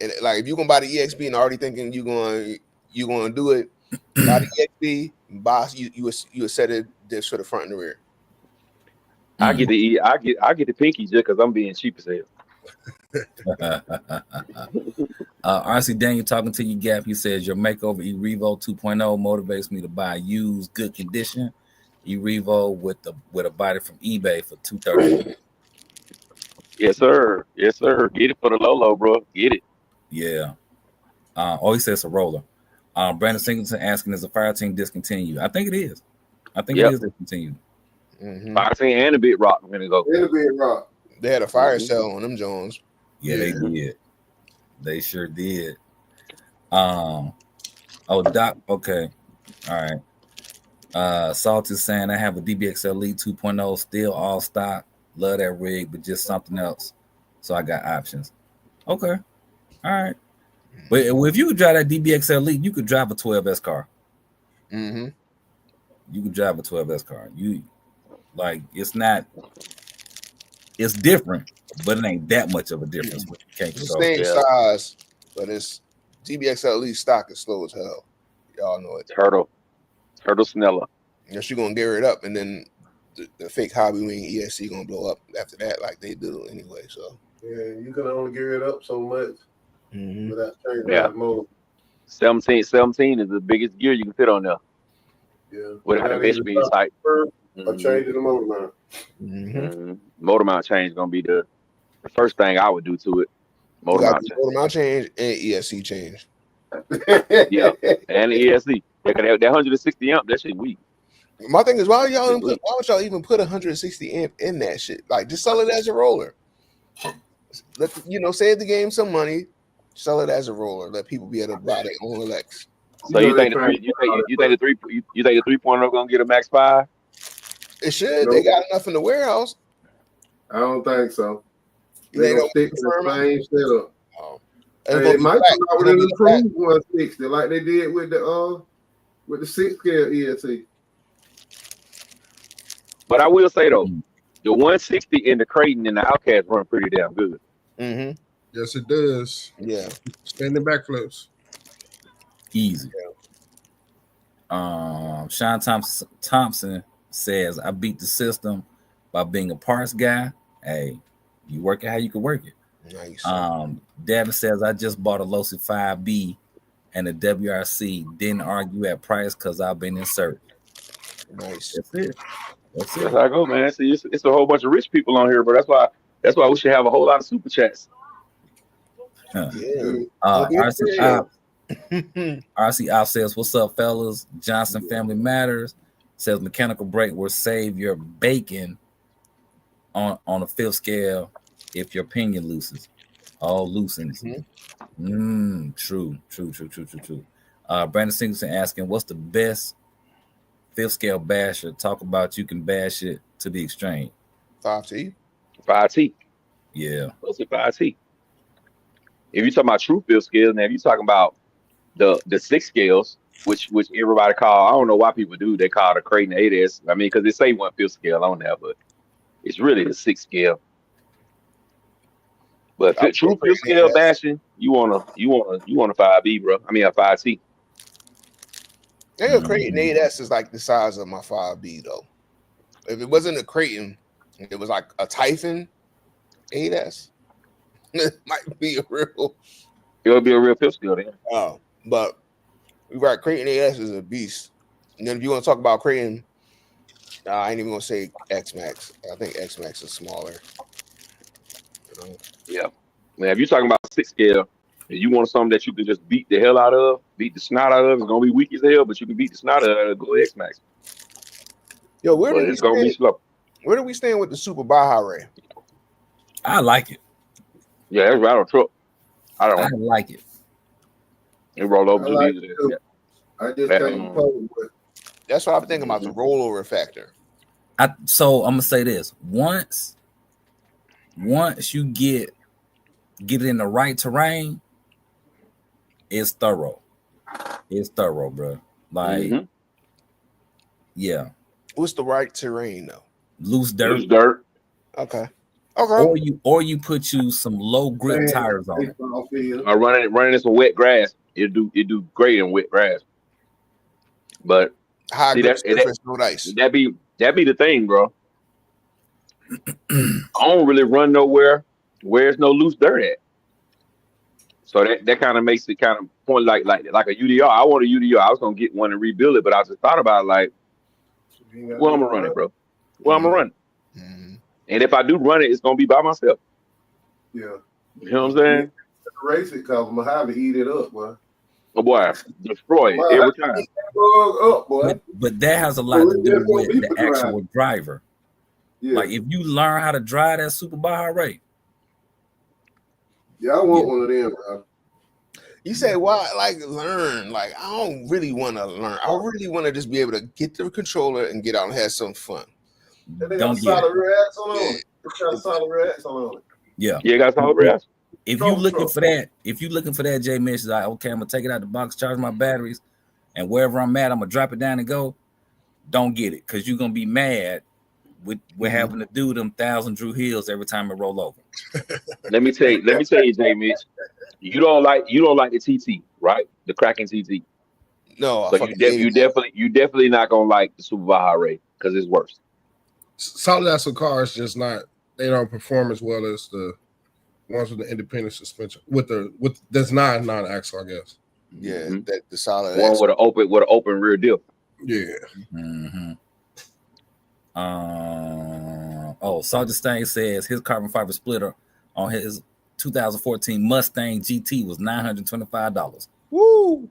and like if you gonna buy the EXB and already thinking you gonna do it, buy the EXB, buy you a set of diffs for the front and the rear. I get the Pinky just because I'm being cheap as hell. RC Daniel talking to you, Gap. He says your makeover eRevo 2.0 motivates me to buy used, good condition eRevo with a body from eBay for $230. Yes, sir. Yes, sir. Get it for the Lolo, bro. Get it. Yeah. He says it's a roller. Brandon Singleton asking, is the fire team discontinued? I think it is. I think it is discontinued. Fire team and a bit rock. I'm gonna go. And a bit rock. They had a fire sale on them Jones. Yeah, they did. They sure did. Doc. Okay. All right. Salt is saying I have a DBX Elite 2.0, still all stock. Love that rig, but just something else. So I got options. Okay. All right. But if you could drive that DBX Elite, you could drive a 12S car. Mm-hmm. You could drive a 12S car. It's different, but it ain't that much of a difference. When you can't It's control. the same size, but it's DBX Elite stock is slow as hell. Y'all know it. Turtle Snella. Unless you're gonna gear it up, and then the fake Hobby Wing ESC gonna blow up after that, like they do anyway. So Yeah, you can only gear it up so much without changing Yeah. the motor. 17 is the biggest gear you can fit on there. Yeah. Without a HB type. Or changing the motor mount. Motor mount change is gonna be the first thing I would do to it. Motor mount change and ESC change. Yeah, and the ESC. That 160 amp, that shit weak. My thing is, why would y'all even put 160 amp in that shit? Like, just sell it as a roller. Save the game some money, sell it as a roller. Let people be able to buy their own Lex. So you think the 3.0 gonna get a Max 5? It should. Nope. They got enough in the warehouse. I don't think so. They don't stick to the same setup. Oh. They might come out with an improved 160 like they did with the 6 scale ESC. But I will say though, the 160 in the Creighton and the Outcast run pretty damn good. Mm-hmm. Yes, it does. Yeah. Standing backflips. Easy. Yeah. Sean Thompson says, I beat the system by being a parts guy. Hey, you work it how you can work it. Nice. Davin says, I just bought a Losi 5B and a WRC. Didn't argue at price because I've been in search. Nice. That's it. That's how I go, man. See, it's a whole bunch of rich people on here, but that's why we should have a whole lot of super chats. Yeah. RC Ops says, what's up, fellas? Johnson Family Matters says mechanical brake will save your bacon on a fifth scale if your pinion looses. All loosens. True. Brandon Singleton asking, what's the best fifth scale basher? Talk about you can bash it to the extreme. 5T. 5T. Yeah. What's a 5T? If you're talking about true fifth scales, now if you're talking about the 6 scales, which everybody call, I don't know why people do, they call the Creighton 8S. I mean, because they say one fifth scale on there, but it's really the 6 scale. But true fifth scale bashing, you want a 5B, bro. I mean a 5T. Yeah, Creighton 8S is like the size of my 5B though. If it wasn't a Creighton, it was like a Typhon 8S. It might be a real. It'll be a real fifth scale then. Oh, but we got Creighton 8S is a beast. And then if you want to talk about Creighton, I ain't even gonna say X Max. I think X Max is smaller. Yeah. Man, if you're talking about 6 scale, and you want something that you can just beat the hell out of, beat the snot out of, it's gonna be weak as hell, but you can beat the snot out of, go X Max. Yo, it's gonna be slow. Where do we stand with the Super Baja Ray? I like it. Yeah, that's right on truck. I like it. It roll over I to just can't pose with. That's what I'm thinking about, the rollover factor. So I'm gonna say this: once you get it in the right terrain, it's thorough. It's thorough, bro. Like, yeah. What's the right terrain though? Loose dirt. Loose dirt. Okay. Or you put you some low grip tires on it. Or running in some wet grass. It do great in wet grass. But high grip surface, no ice. That be the thing, bro. I don't really run nowhere where there's no loose dirt at. So that kind of makes it kind of point like a UDR. I want a UDR. I was gonna get one and rebuild it, but I just thought about it, like, well, I'm gonna run it, bro. Well, I'm gonna run it. And if I do run it, it's gonna be by myself. Yeah. You know what I'm saying? Race it, cause I'm gonna have to eat it up, boy. Oh boy, destroy it every time. Up, boy. But that has a lot to do with the actual driver. Yeah. Like if you learn how to drive that Super Baja Ray. Yeah, I want one of them, bro. You say, why, like, learn? Like, I don't really want to learn. I really want to just be able to get the controller and get out and have some fun. They got solid rear axle on it. It's got a solid rear axle on it. Yeah. Yeah, got solid rear axle. If you're looking for that, Jay Mitch is like, okay, I'm gonna take it out the box, charge my batteries, and wherever I'm at, I'm gonna drop it down and go. Don't get it, because you're gonna be mad with having to do them 1,000 Drew Hills every time it roll over. Let me tell you, Jay Mitch, you don't like the TT, right? The Kraken TT. No, so you definitely not gonna like the Super Baja Ray because it's worse. Solid axle cars just not, they don't perform as well as the ones with the independent suspension with that's not non-axle, I guess. Yeah, that the solid one axle. with an open rear diff. Yeah. Sergeant Stain says his carbon fiber splitter on his 2014 Mustang GT was $925. Woo!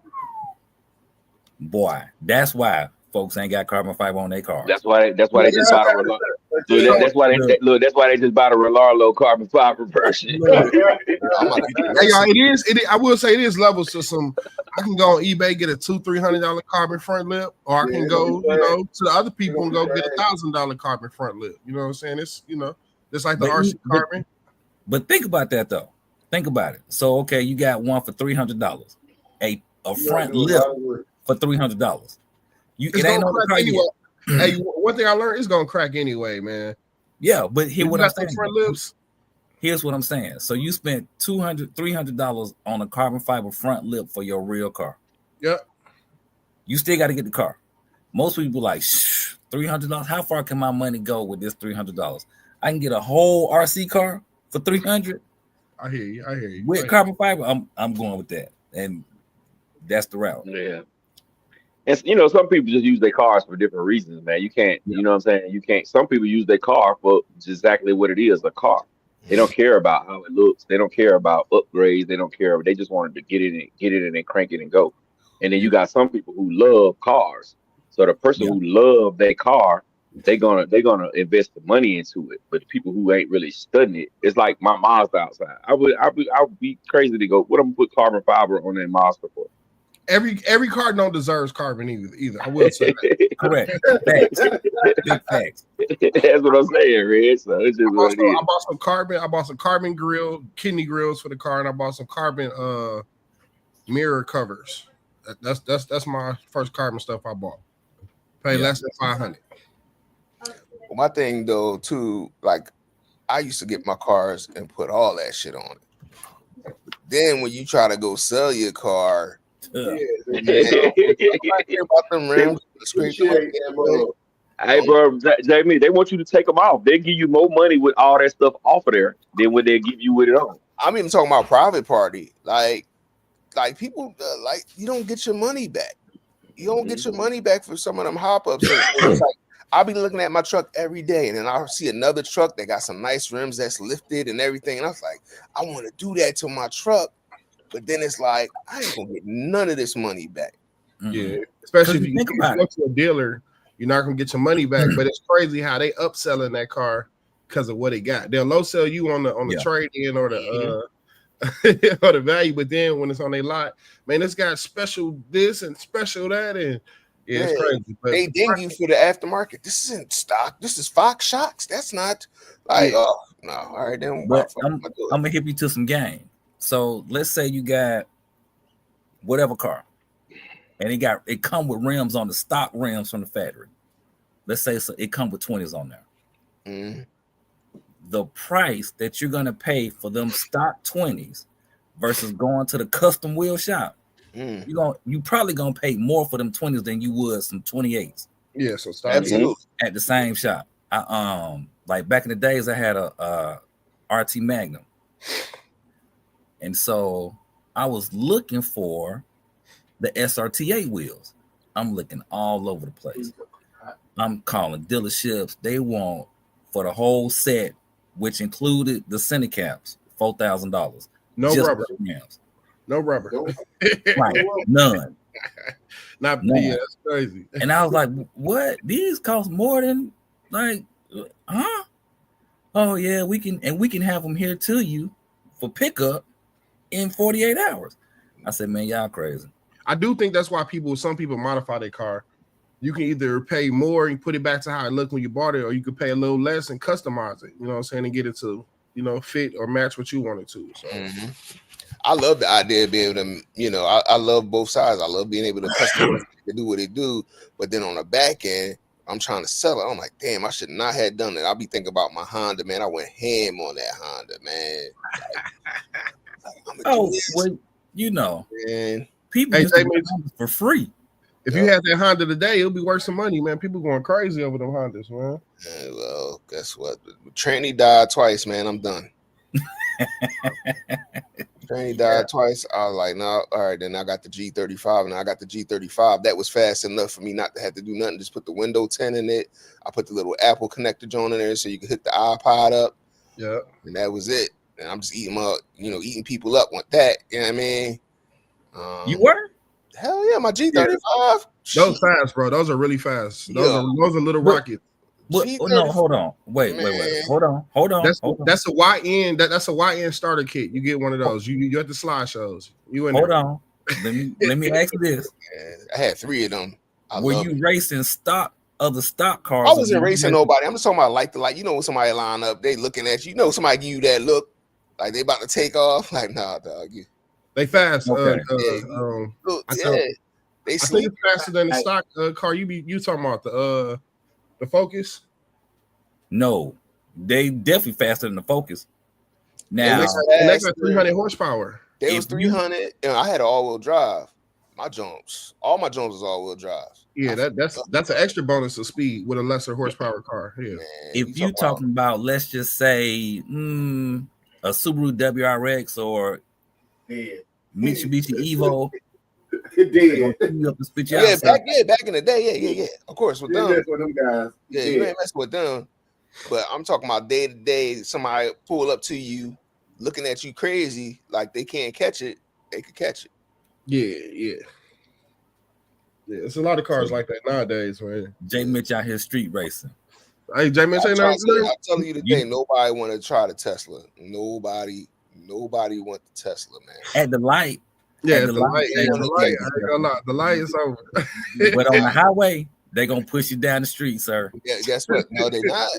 Boy, that's why folks ain't got carbon fiber on their car. That's why they just bought a that's why they just bought a Relarlo carbon fiber version. It is. I will say it is levels to some. I can go on eBay, get a $200-$300 carbon front lip, or I can go, to the other people and go get $1,000 carbon front lip. You know what I'm saying? It's just like the RC carbon. But think about that though. Think about it. So okay, you got one for $300, a front lip for $300. It ain't on the car yet. Hey, one thing I learned, it's gonna crack anyway, man. Yeah, but here's what I'm saying. Front lips. Here's what I'm saying. So you spent $200-$300 on a carbon fiber front lip for your real car. Yep. You still got to get the car. Most people like $300. How far can my money go with this $300? I can get a whole RC car for $300. I hear you. With carbon fiber, I'm going with that, and that's the route. Yeah. And some people just use their cars for different reasons, man. You can't, you know what I'm saying? You can't. Some people use their car for exactly what it is, a car. They don't care about how it looks. They don't care about upgrades. They don't care. They just wanted to get it and crank it and go. And then you got some people who love cars. So the person who loved their car they're gonna invest the money into it. But the people who ain't really studying it, it's like my Mazda outside. I would be crazy to go. What I'm gonna put carbon fiber on that Mazda for? Every car don't deserves carbon either. I will say that. Correct. Facts. Big facts. That's what I'm saying, Red. So it's just what it is. I bought some carbon. I bought some carbon kidney grills for the car, and I bought some carbon mirror covers. That's my first carbon stuff I bought. Pay less than $500. Well, my thing though too, like I used to get my cars and put all that shit on it. Then when you try to go sell your car, I care about them rims. Hey, bro, Jamie, they want you to take them off. They give you more money with all that stuff off of there than what they give you with it on. I'm even talking about private party. Like people, like you don't get your money back. You don't get your money back for some of them hop ups. It's like I'll be looking at my truck every day, and then I'll see another truck that got some nice rims that's lifted and everything. And I was like, I want to do that to my truck. But then it's like, I ain't gonna get none of this money back. Yeah, especially if you go to a dealer, you're not gonna get your money back. But it's crazy how they upselling that car because of what it got. They'll low sell you on the trade in or the or the value, but then when it's on their lot, man, it's got special this and special that, and it's crazy. But they ding you for the aftermarket. This isn't stock. This is Fox Shocks. That's not like no. All right, then. But I'm gonna hit you to some game. So let's say you got whatever car, and it come with rims on the stock rims from the factory. Let's say it come with 20s on there. Mm-hmm. The price that you're gonna pay for them stock 20s versus going to the custom wheel shop, you probably gonna pay more for them 20s than you would some 28s. Yeah, so absolutely at the same shop. I like back in the days, I had a RT Magnum. And so I was looking for the SRT8 wheels. I'm looking all over the place. I'm calling dealerships. They want for the whole set, which included the center caps, $4,000. No rubber. No rubber. Right. None. Not none. Yeah, that's crazy. And I was like, what? These cost more than like, huh? Oh yeah, we can have them here to you for pickup in 48 hours. I said, man, y'all crazy. I do think that's why some people modify their car. You can either pay more and put it back to how it looked when you bought it, or you could pay a little less and customize it, you know what I'm saying, and get it to, fit or match what you want it to. So I love the idea of being able to, I love both sides. I love being able to customize to do what they do, but then on the back end, I'm trying to sell it. I'm like, damn, I should not have done it. I'll be thinking about my Honda, man. I went ham on that Honda, man. Man. People used to get Hondas for free. If you had that Honda today, it'll be worth some money, man. People going crazy over them Hondas, man. Well, guess what? Tranny died twice, man. I'm done. Tranny died twice. I was like, no, all right, then I got the G35, and I got the G35. That was fast enough for me not to have to do nothing. Just put the window tint in it. I put the little Apple connector joint in there so you can hook the iPod up. Yeah. And that was it. And I'm just eating people up with that. You know what I mean? You were? Hell yeah, my G35. Those fast, bro. Those are really fast. Those are little rockets. No, hold on. Wait. Hold on. That's a YN. That's a YN starter kit. You get one of those. You at the slideshows. Hold on. Let me ask you this. I had 3 of them. Were you racing other stock cars? I wasn't racing nobody. I'm just talking about when somebody line up, they looking at you. Somebody give you that look like they about to take off. Like, nah, dog. They fast. Okay. I think it's faster than the stock car. You talking about the Focus? No, they definitely faster than the Focus. Now they got 300 horsepower. They was 300, and I had an all-wheel drive. All my jumps was all-wheel drive. Yeah, that's an extra bonus of speed with a lesser horsepower car. Yeah. Man, if you talking about, let's just say, a Subaru WRX or Mitsubishi Evo. Back in the day, yeah. Of course, with them. Guys. Yeah, you ain't messing with them. But I'm talking about day to day. Somebody pull up to you, looking at you crazy, like they can't catch it. They could catch it. Yeah. It's a lot of cars like that nowadays, man. Jay Mitch out here street racing. Hey, J Man, say nothing. I'm telling you today, nobody want to try the Tesla. Nobody want the Tesla, man. At the light. Yeah, at the light. Yeah, the light. I ain't gonna lie. The light is over. But on the highway, they're gonna push you down the street, sir. Yeah, guess what? No, they're not.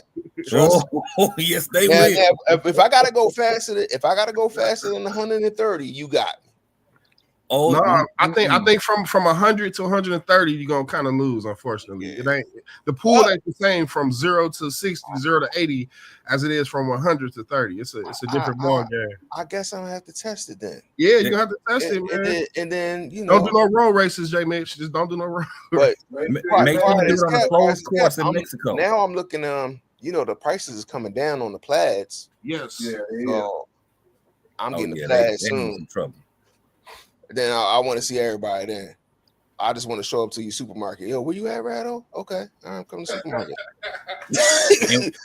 Trust Oh, yes, they now, will. now, if I gotta go faster than 130, you got me. Oh no, I think from 100 to 130, you're gonna kind of lose. Unfortunately, it ain't the pool ain't the same from 0 to 60, 0 to 80 as it is from 100 to 30. It's a different ball game. I guess I'm gonna have to test it then. Yeah, you have to test it, man. And then you know, don't do no road races, J Mitch. Just don't do no road. But make sure you do it on a closed course in Mexico. Now I'm looking. You know, the prices is coming down on the plaids. Yes. Yeah. So I'm getting the plaid soon. Trouble. Then I want to see everybody. Then I just want to show up to your supermarket. Yo, where you at, Rado? Okay, I'm coming to the supermarket.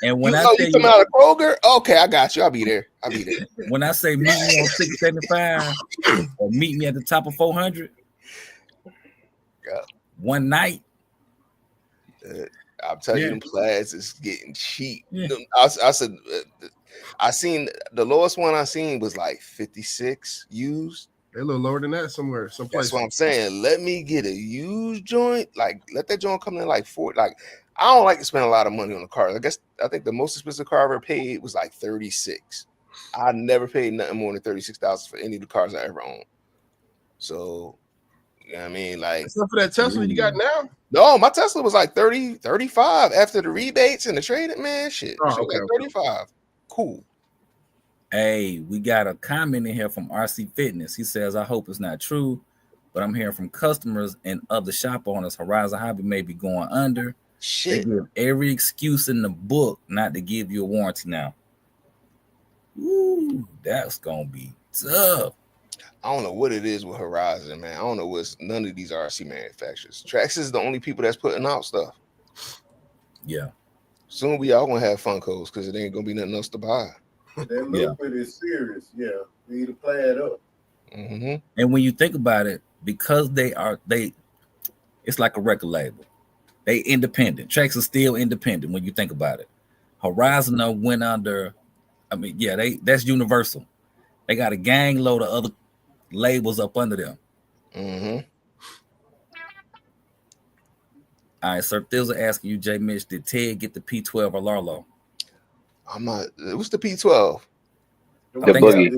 and when you come out of Kroger, okay, I got you. I'll be there. When I say meet me on 675 or meet me at the top of 400, one night. I'm telling you, them plaids is getting cheap. Yeah. I said, I seen the lowest one I seen was like 56 used. They're a little lower than that somewhere. That's what I'm saying. Let me get a used joint. Like, let that joint come in like 40. Like, I don't like to spend a lot of money on a car. I think the most expensive car I ever paid was like 36. I never paid nothing more than $36 for any of the cars I ever owned. So, you know what I mean? Like, except for that Tesla you got now? No, my Tesla was like 30, 35 after the rebates and the trading, man. Shit. Oh, okay, like 35. Cool. Hey, we got a comment in here from RC Fitness. He says, I hope it's not true, but I'm hearing from customers and other shop owners, Horizon Hobby may be going under. Shit. They give every excuse in the book not to give you a warranty now. Ooh, that's going to be tough. I don't know what it is with Horizon, man. I don't know what's none of these RC manufacturers. Traxxas is the only people that's putting out stuff. Yeah. Soon we all going to have Funkos because it ain't going to be nothing else to buy. That liquid is serious. Yeah, you need to play it up. Mm-hmm. And when you think about it, because it's like a record label. They independent. Traxxas is still independent when you think about it. Horizon went under. I mean, yeah, that's Universal. They got a gang load of other labels up under them. Mm-hmm. All right, Sir Thizzle asking you, J Mitch, did Ted get the P12 or Larlo? I'm not. What's the P12? The buggy.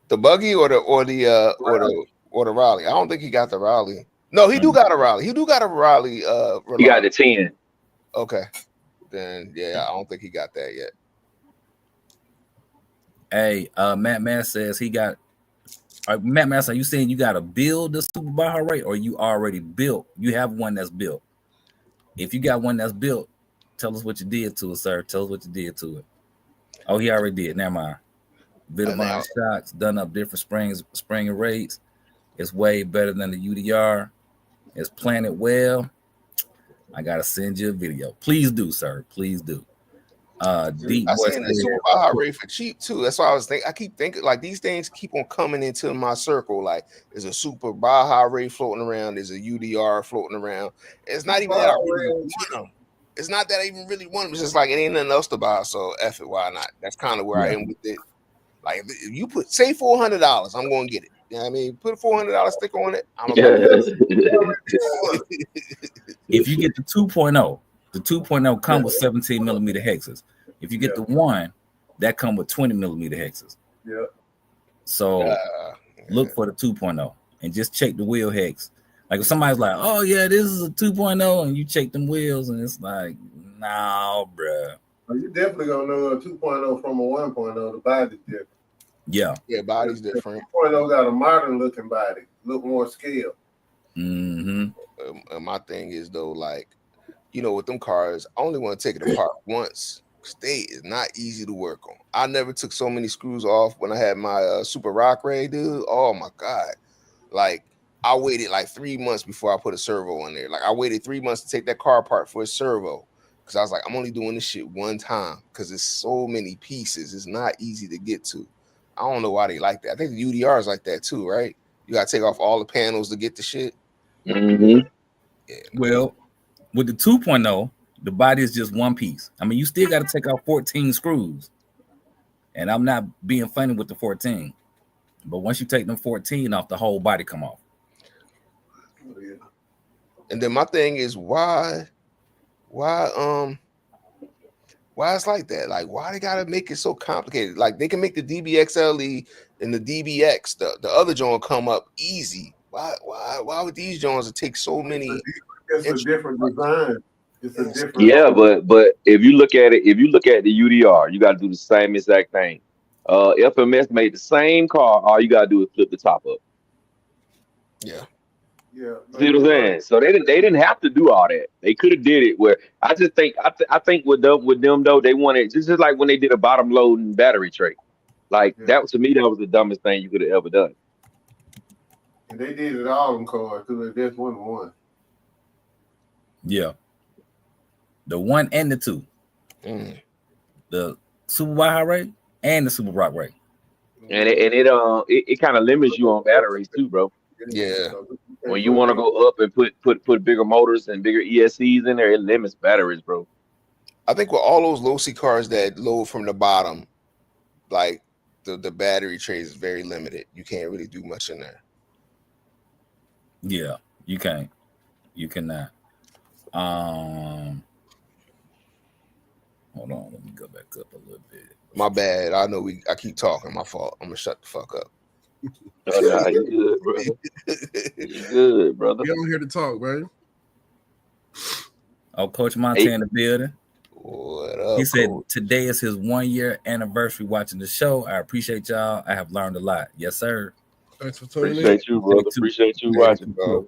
The buggy or the Raleigh. I don't think he got the Raleigh. No, he do got a Raleigh. He do got a Raleigh. He got the 10. Okay, then yeah, I don't think he got that yet. Hey, Matt says he got. Matt, are you saying you got to build the Super Baja Ray, or you already built? You have one that's built. If you got one that's built, tell us what you did to it, sir. Tell us what you did to it. Oh, he already did. Never mind. Bit of iron shocks, done up different spring rates. It's way better than the UDR. It's planted well. I gotta send you a video. Please do, sir. Please do. Deep I seen the Super Baja Ray for cheap too. That's why I was thinking. I keep thinking like these things keep on coming into my circle. Like there's a Super Baja Ray floating around. There's a UDR floating around. It's not even that I really want them. It's not that I even really want them. It's just like it ain't nothing else to buy. So F it, why not? That's kind of where I am with it. Like if you say $400, I'm going to get it. You know what I mean? Put a $400 sticker on it. I'm gonna If you get the 2.0, the 2.0 come with 17 millimeter hexes. If you get the 1, that come with 20 millimeter hexes. Yeah. So look for the 2.0 and just check the wheel hex. Like if somebody's like, "Oh yeah, this is a 2.0," and you check them wheels, and it's like, "No, bruh." You definitely gonna know a 2.0 from a 1.0. The body's different. Yeah, body's different. 2.0 got a modern looking body, look more scale. Mm-hmm. My thing is though, like, you know, with them cars, I only want to take it apart once. They is not easy to work on. I never took so many screws off when I had my Super Rock Ray, dude. Oh my god! Like I waited like 3 months before I put a servo in there. Like I waited 3 months to take that car apart for a servo because I was like, I'm only doing this shit one time because it's so many pieces. It's not easy to get to. I don't know why they like that. I think the UDR is like that too, right? You gotta take off all the panels to get the shit. Mm-hmm. Yeah. Well, with the 2.0, The body is just one piece. I mean, you still got to take out 14 screws. And I'm not being funny with the 14. But once you take them 14 off, the whole body come off. And then my thing is why it's like that? Like, why they gotta make it so complicated? Like, they can make the DBXLE and the DBX, the other joint come up easy. Why would these joints take so many? It's a different design. It's a different. Yeah, but if you look at it, if you look at the UDR, you got to do the same exact thing. FMS made the same car. All you got to do is flip the top up. Yeah. Yeah. See what I'm saying? So they didn't have to do all that. They could have did it. Where I just think I think with them though, they wanted just like when they did a bottom loading battery tray. Like that to me, that was the dumbest thing you could have ever done. And they did it all in cars too. There's one. Yeah. The 1 and the 2. The Super Wide High Ray and the Super Rock Ray. And it kind of limits you on batteries too, bro. Yeah. When you want to go up and put bigger motors and bigger ESCs in there, it limits batteries, bro. I think with all those low C cars that load from the bottom, like the battery tray is very limited. You can't really do much in there. Yeah, you can't. You cannot. Hold on, let me go back up a little bit. My bad. I know I keep talking. My fault. I'm gonna shut the fuck up. Oh, nah, you good, brother. You good, brother. We don't here to talk, man. Oh, Coach Montana in the building. What up? He said Coach? today is his 1 year anniversary watching the show. I appreciate y'all. I have learned a lot. Yes, sir. Thanks for tuning in. Appreciate you, brother. Appreciate you watching, bro.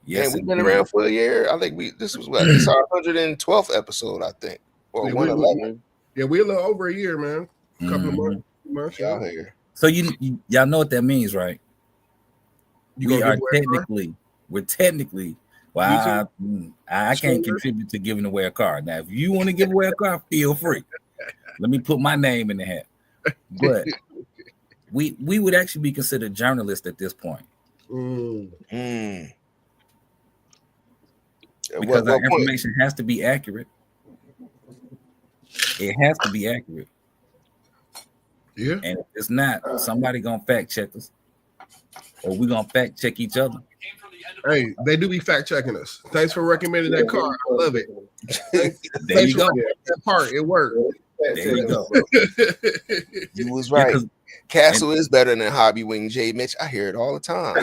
Yes, and we've been around for a year. I think this was this our 112th episode, I think, or 111. Yeah, we're a little over a year, man. A couple of months. Y'all here. So y'all know what that means, right? We're technically. Well, I can't contribute to giving away a car. Now, if you want to give away a car, feel free. Let me put my name in the hat. But we would actually be considered journalists at this point. Because our information has to be accurate. It has to be accurate. Yeah. And if it's not, somebody gonna fact check us. Or we're gonna fact check each other. Hey, they do be fact checking us. Thanks for recommending that car. I love it. There you go. That part, it worked. There you go. You was right. Castle is better than Hobby Wing, J. Mitch. I hear it all the time.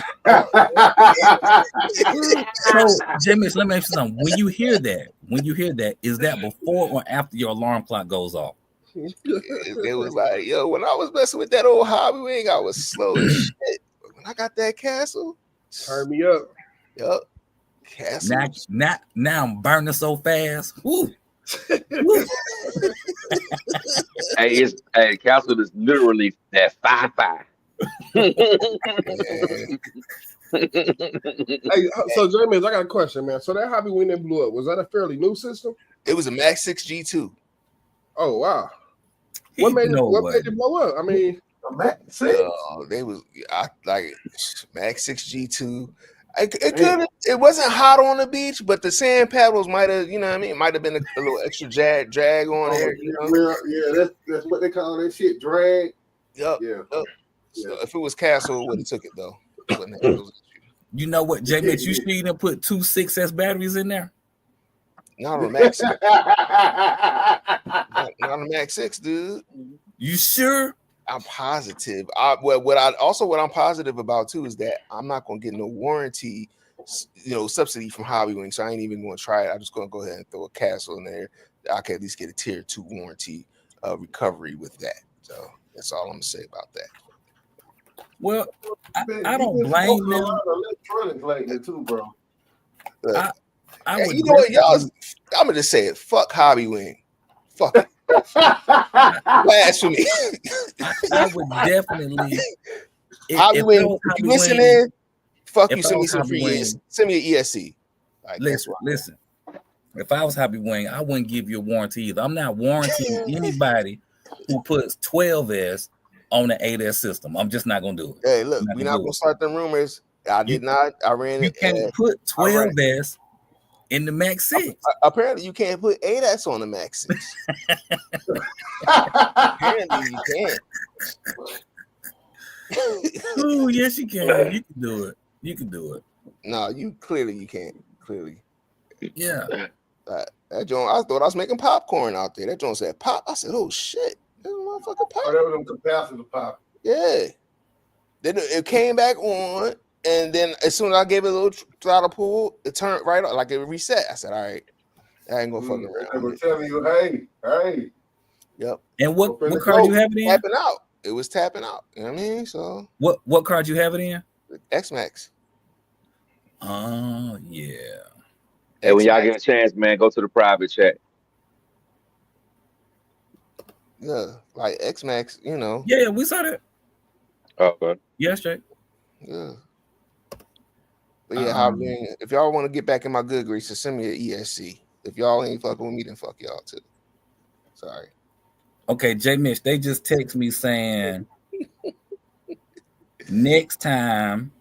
So, J. Mitch, let me ask you something. When you hear that, is that before or after your alarm clock goes off? It was like, yo, when I was messing with that old Hobby Wing, I was slow as shit. But when I got that Castle, turn me up. Yup. Castle. Now I'm burning so fast. Woo. Hey, Castle is literally that 5.5. Hey, so James, I got a question, man. So that Hobby Wing that blew up, was that a fairly new system? It was a Max 6 G2. Oh wow. What made it blow up? I mean, Max 6. They was like Max 6 G2. It wasn't hot on the beach, but the sand paddles might have, you know what I mean? It might have been a little extra drag on there. You know? Yeah, that's what they call that shit, drag. Yup. Yeah. So if it was Castle, it would have took it though. You know what, J. Mitch, you sure you done put 2 6S batteries in there? Not on Max 6. not on Max 6, dude. You sure? I'm positive. What I'm positive about too is that I'm not gonna get no warranty, subsidy from Hobby Wing. So I ain't even gonna try it. I'm just gonna go ahead and throw a Castle in there. I can at least get a tier 2 warranty recovery with that. So that's all I'm gonna say about that. Well, I don't blame them. Electronics lately too, bro. I would, you know what, y'all? I'm gonna just say it. Fuck Hobby Wing. Fuck it. Blasphemy. I would definitely. Hobby Wing, if you listening, fuck you. Send me some free Wing, send me an ESC. Like, listen. If I was Hobby Wing, I wouldn't give you a warranty either. I'm not warranting anybody who puts 12S on the 8S system. I'm just not gonna do it. Hey, look, we're not gonna start them rumors. I id not. I ran you it. You can't put 12S in the Max 6. Apparently, you can't put ADAS on the Max 6. Apparently, you can't. Oh, yes, you can. You can do it. You can do it. No, you can't. Clearly. Yeah. That joint, I thought I was making popcorn out there. That joint said pop. I said, oh shit. This is motherfucking pop. Oh, that was them capacitor pop. Yeah. Then it came back on, and then as soon as I gave it a little throttle pull, it turned right on, like it reset. I said, all right, I ain't gonna fuck around. They were telling you, hey. Yep. And what car do you have it in? Tapping out. It was tapping out. You know what I mean? So what car do you have it in? X-Max. Oh yeah. Hey, when y'all get a chance, man, go to the private chat. Yeah, like X-Max, you know. Yeah, we saw that. Okay. Yeah, straight. Yeah. But yeah, if y'all want to get back in my good graces, send me an ESC. If y'all ain't fucking with me, then fuck y'all too. Sorry. Okay, J Mitch, they just text me saying next time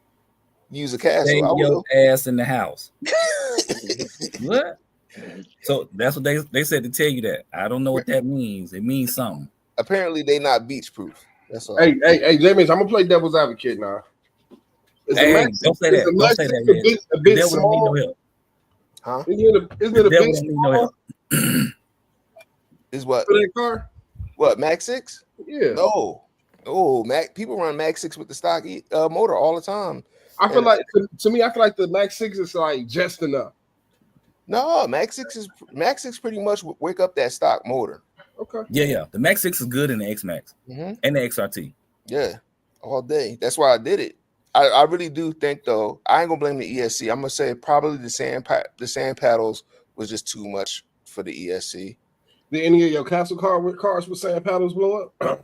use a castle. stay I your will. ass in the house. What? So that's what they said to tell you that. I don't know what that means. It means something. Apparently, they not beach proof. That's all. Hey, James, I'm gonna play devil's advocate now. Hey, don't say that. Don't say that, man. A bit That wouldn't need no small. help. Huh? Isn't it a That bit wouldn't need no small help. Is what? for that car? What, Max 6? Yeah. No. Oh, people run Max 6 with the stock motor all the time. I feel like to me, I feel like the Max 6 is like just enough. No, Max 6 pretty much wake up that stock motor. Okay. Yeah. The Max 6 is good in the X-Max and the XRT. Yeah, all day. That's why I did it. I really do think though, I ain't gonna blame the ESC. I'm gonna say probably the sand paddles was just too much for the ESC. Did any of your castle cars with sand paddles blow up?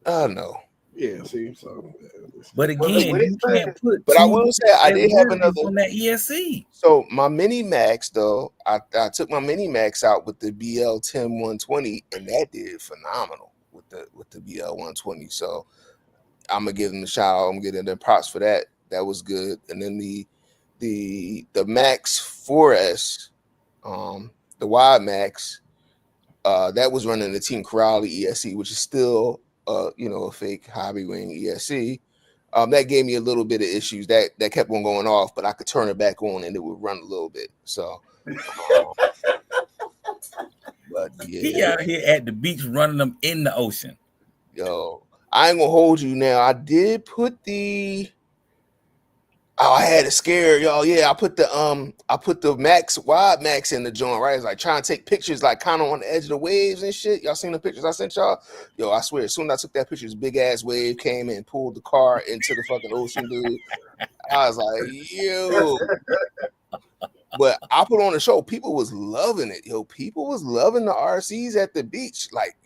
No. Yeah, see, so But again, you can't put. But I will say I did have another on that ESC. So my Mini Max though, I took my Mini Max out with the BL 10120, and that did phenomenal with the BL 120. So I'm gonna give them a shout out. I'm getting the props for that. That was good. And then the Max 4S, the Wide Max, that was running the Team Corrali ESC, which is still a fake Hobby Wing ESC. That gave me a little bit of issues that kept on going off, but I could turn it back on and it would run a little bit. So, but yeah, He out here at the beach running them in the ocean. Yo, I ain't gonna hold you now. I did put I had a scare, y'all. Yeah, I put the Max Wide Max in the joint, right? It's like trying to take pictures like kind of on the edge of the waves and shit. Y'all seen the pictures I sent y'all? Yo, I swear, as soon as I took that picture, this big ass wave came and pulled the car into the fucking ocean, dude. I was like, yo. But I put on the show, people was loving it. Yo, people was loving the RCs at the beach. Like,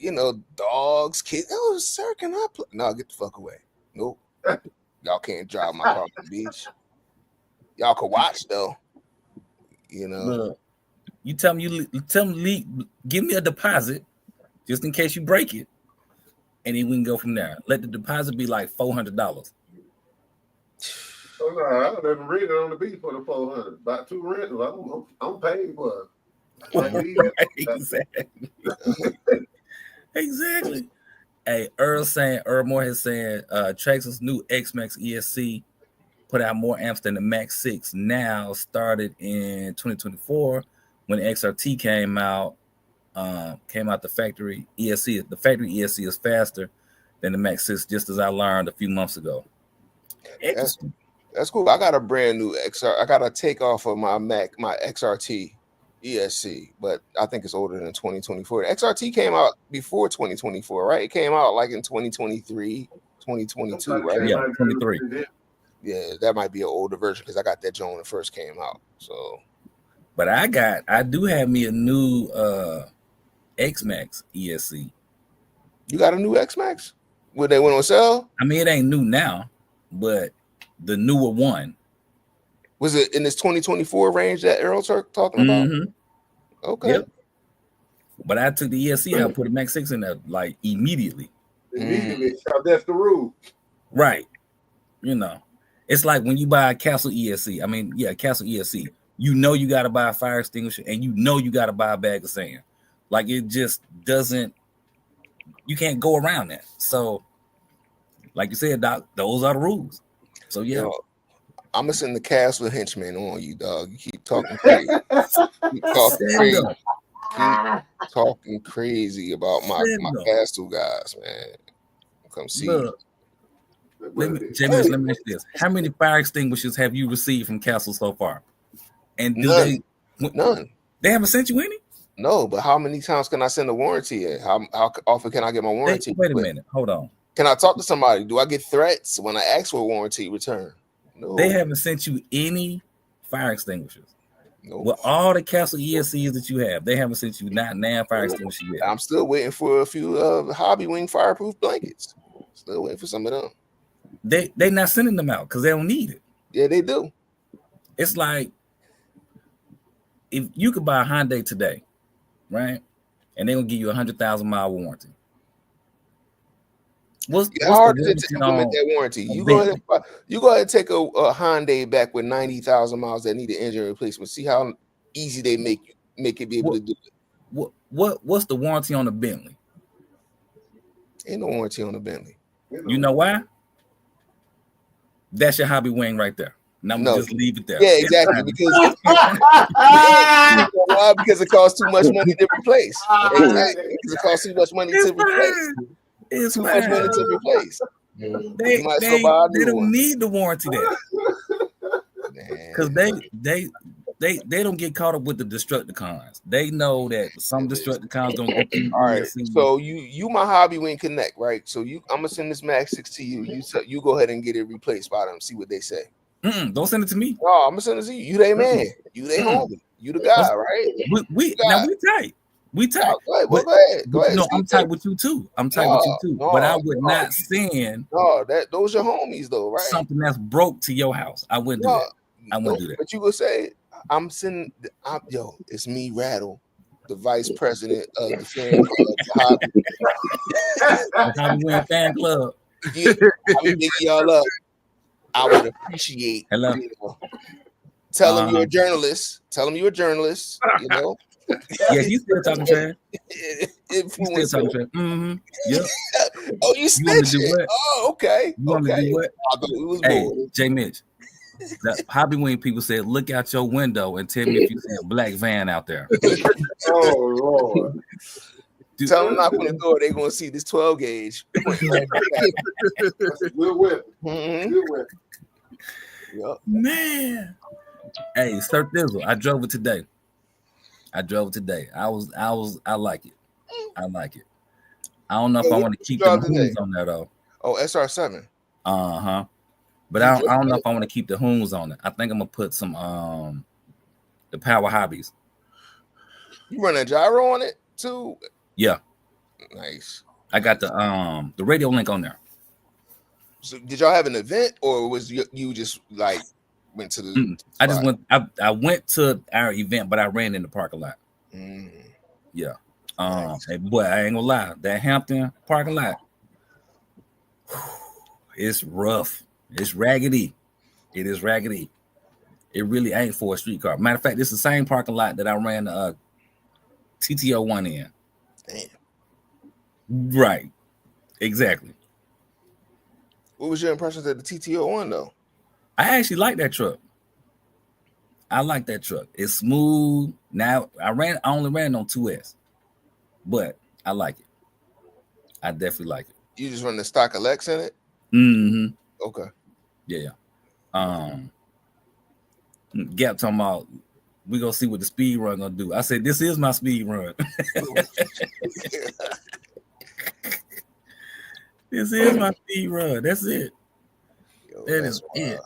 dogs, kids. Oh, sir, can I play? No, get the fuck away. Nope. Y'all can't drive my car to the beach. Y'all can watch though. Look, you tell them give me a deposit just in case you break it, and then we can go from there. Let the deposit be like $400. Oh no, I don't even read it on the beach for the 400. About 2 rentals, I'm paying for it. Exactly. Hey, Earl Moore saying Traxxas new X-Max ESC put out more amps than the Max 6. Now started in 2024 when the XRT came out the factory ESC. The factory ESC is faster than the Max 6, just as I learned a few months ago. That's cool. I got a brand new XR. I got a takeoff of my XRT ESC, but I think it's older than 2024. The XRT came out before 2024, right? It came out like in 2023, 2022, right? Yeah, 23. Yeah, that might be an older version because I got that joint when it first came out. So, but I do have me a new X-Max ESC. You got a new X-Max? When they went on sale? I mean, it ain't new now, but the newer one. Was it in this 2024 range that Earl talking about? Mm-hmm. Okay. Yep. But I took the ESC out, put a Max 6 in there like immediately. That's the rule. Right. It's like when you buy a Castle ESC. I mean, yeah, Castle ESC. you know you got to buy a fire extinguisher, and you know you got to buy a bag of sand. Like it just doesn't. You can't go around that. So, like you said, Doc, those are the rules. So yeah. Yo, I'm gonna send the Castle henchman on you, dog. You keep talking crazy. Keep talking crazy about my Castle guys, man. Come see. Look, let me ask you this: how many fire extinguishers have you received from Castle so far? And do none. They haven't sent you any? No, but how many times can I send a warranty in? How often can I get my warranty? Wait a minute, hold on. Can I talk to somebody? Do I get threats when I ask for a warranty return? No. They haven't sent you any fire extinguishers. No. With all the Castle ESCs that you have, they haven't sent you not nan fire extinguishers yet. I'm still waiting for a few Hobby Wing fireproof blankets. Still waiting for some of them. They not sending them out because they don't need it. Yeah, they do. It's like if you could buy a Hyundai today, right? And they're gonna give you 100,000-mile warranty. What's hard to implement that warranty? You go ahead and take a Hyundai back with 90,000 miles that need an engine replacement. See how easy they make it be able to do it. What's the warranty on the Bentley? Ain't no warranty on the Bentley. You know why? That's your Hobby Wing right there. Now I'm gonna just leave it there. Yeah, exactly. Because it costs too much money to replace. Exactly. Because it costs too much money to replace. It's too much money to replace. They don't need the warranty there. Because they don't get caught up with the Destructicons. They know that some Destructicons don't get you. All right. So you my Hobby Wing Connect, right? So I'm gonna send this Max 6 to you. You go ahead and get it replaced by them. See what they say. Don't send it to me. No, I'm gonna send it to you. You they man. You they homie. You the guy, right? We tight. We tight. Go ahead. No, I'm tight with you too. But I would not send. No, those are homies though, right? Something that's broke to your house. I wouldn't do that. I wouldn't do that. But you would say, it's me, Rattle, the vice president of the fan club. Hobby Wing fan club. I'm digging y'all up. I would appreciate. Hello. Tell him you're a journalist. You know. Yeah, he's still talking trash. He's still talking trash. Mm-hmm. Yeah. Oh, you snitching? Oh, okay. You want to do what? I thought it was hey, J. Mitch. The Hobby Wing people said, look out your window and tell me if you see a black van out there. Oh, Lord. Dude, tell them knock on the door. They're going to see this 12 gauge. Good whip. Mm-hmm. Good whip. Yep. Man. Hey, Sir Thizzle, I drove it today. I like it. I don't know if I want to keep the hoons on there though. Oh, SR7. Uh-huh. But I don't know if I want to keep the hoons on it. I think I'm gonna put some the Power Hobbies. You run a gyro on it too? Yeah. Nice. I got the radio link on there. So did y'all have an event or was you just like went to the I went to our event, but I ran in the parking lot. Yeah. Hey, boy, I ain't gonna lie. That Hampton parking lot, it's rough. It's raggedy. It is raggedy. It really ain't for a street car. Matter of fact, it's the same parking lot that I ran the TTO1 in. Damn. Right. Exactly. What was your impressions of the TTO1 though? I actually like that truck. I like that truck. It's smooth. Now I only ran on 2S, but I like it. I definitely like it. You just run the stock Alex in it? Mm-hmm. Okay. Yeah. Gap talking about we gonna see what the speed run gonna do. I said this is my speed run. This is my speed run. That's it. That is it.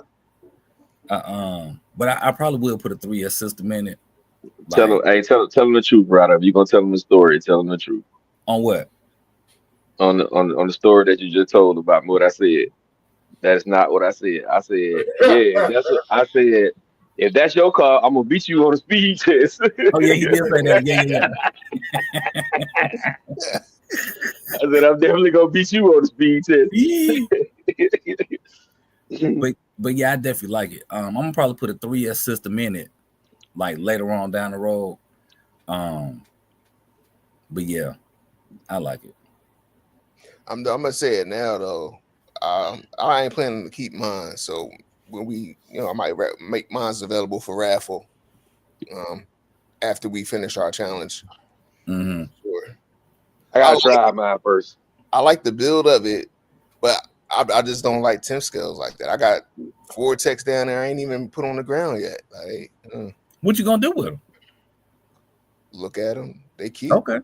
But I probably will put a 3S system in it. Tell them the truth, Ryder. If you're gonna tell them the story, tell them the truth. On what? On the story that you just told about what I said. That's not what I said. I said, yeah, that's what I said. If that's your car, I'm gonna beat you on a speed test. Oh yeah, he did say that. Yeah. I said I'm definitely gonna beat you on the speed test. But yeah, I definitely like it. I'm gonna probably put a 3S system in it. like later on down the road. But yeah, I like it. I'm gonna say it now though. I ain't planning to keep mine, so when we, I might make mine available for raffle. After we finish our challenge. Mm-hmm. Sure. I gotta try mine first. I like the build of it, but I just don't like temp scales like that. I got 4 techs down there I ain't even put on the ground yet. Like, what you gonna do with them? Look at them. They cute. Okay.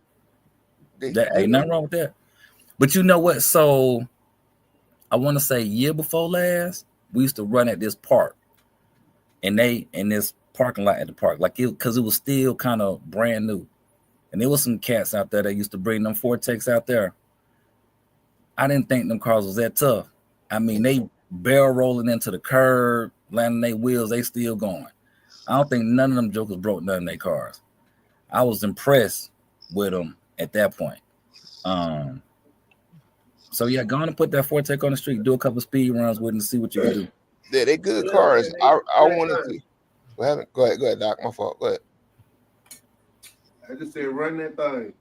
Ain't nothing wrong with that. But you know what? So I want to say year before last, we used to run at this park, and they in this parking lot at the park, like it, because it was still kind of brand new, and there was some cats out there that used to bring them Vortex out there. I didn't think them cars was that tough. I mean, they barrel rolling into the curb, landing their wheels, they still going. I don't think none of them jokers broke none of their cars. I was impressed with them at that point. So yeah, go on and put that Vortex on the street, do a couple speed runs with it and see what you can do. Yeah, they good cars. I wanted to. Go ahead, Doc. My fault. Go ahead. I just said run that thing.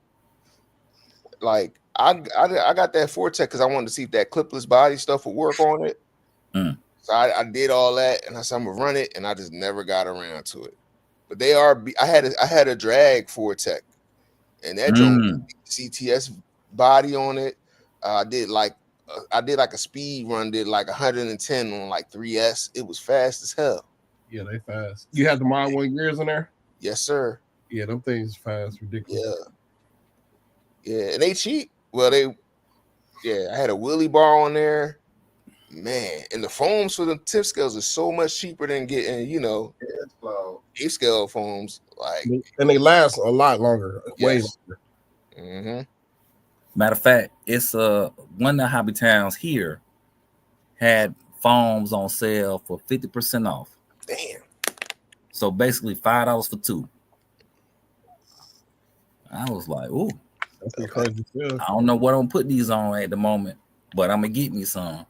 Like I got that Vortex because I wanted to see if that clipless body stuff would work on it. So I did all that, and I said I'm gonna run it, and I just never got around to it. But they are. I had a drag Vortex, and that CTS body on it. I did like a speed run. Did like 110 on like 3S. It was fast as hell. Yeah, they fast. You have the Mod 1 gears in there? Yes, sir. Yeah, them things fast, ridiculous. Yeah, and they cheap. Well, I had a wheelie bar on there. Man, and the foams for the tip scales are so much cheaper than getting, 8-scale foams. Like, and they last a lot longer. Way longer. Mm-hmm. Matter of fact, it's one of the hobby towns here had foams on sale for 50% off. Damn. So basically $5 for 2. I was like, ooh. That's crazy. I don't know what I'm putting these on at the moment, but I'm gonna get me some.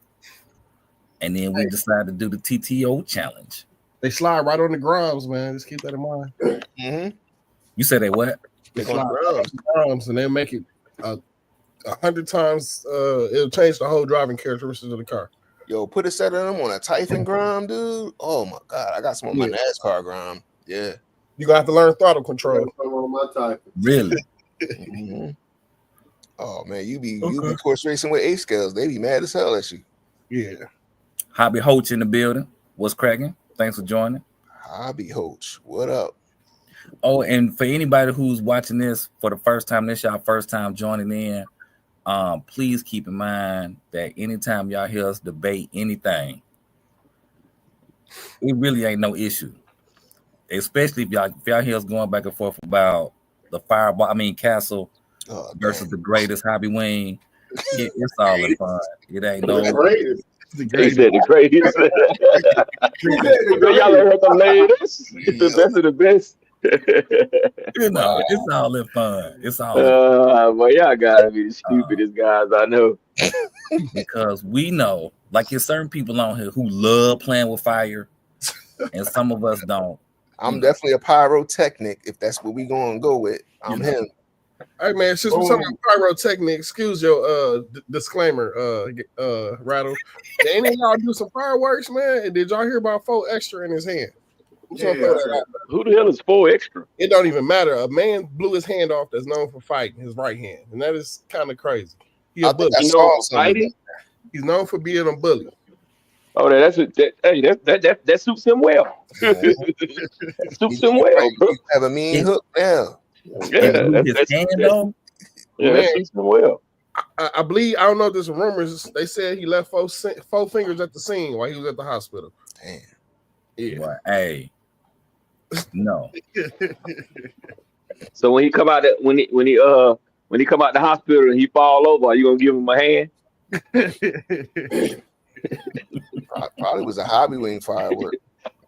And then we decided to do the TTO challenge. They slide right on the grubs, man. Just keep that in mind. Mm-hmm. You said they what? They slide on the grubs, and they'll make it 100 times. It'll change the whole driving characteristics of the car. Yo, put a set of them on a Typhon Grom, dude. Oh my god, I got some on my NASCAR Grom. Yeah, you gonna have to learn throttle control. On my Typhon. Really? Mm-hmm. Oh man, you be course racing with 8 scales. They be mad as hell at you. Yeah. Hobby Hoach in the building. What's cracking? Thanks for joining. Hobby Hoach, what up? Oh, and for anybody who's watching this for the first time, this y'all first time joining in, please keep in mind that anytime y'all hear us debate anything, it really ain't no issue. Especially if y'all hear us going back and forth about the Castle versus the greatest hobby wing. It's all in fun. It ain't no greatest. He said the greatest. Y'all heard the latest. It's the best of the best. It's all in fun. It's all well, y'all gotta be the stupidest guys I know. Because we know, like there's certain people on here who love playing with fire, and some of us don't. I'm definitely a pyrotechnic if that's what we gonna go with. I'm him. Hey man, since we're talking about pyrotechnic, excuse your disclaimer, Rattle. Did any of y'all do some fireworks, man? And did y'all hear about 4 Extra in his hand? Who the hell is 4 Extra? It don't even matter. A man blew his hand off that's known for fighting, his right hand, and that is kind of crazy. He's known for being a bully. Oh, that suits him well. That suits him well, bro. You have a mean hook now. Yeah, that suits him well. I believe, I don't know if there's rumors. They said he left 4 fingers at the scene while he was at the hospital. Damn. Yeah. Well, hey. No. So when he come out when he come out the hospital and he fall over, are you gonna give him a hand? Probably was a hobby wing firework.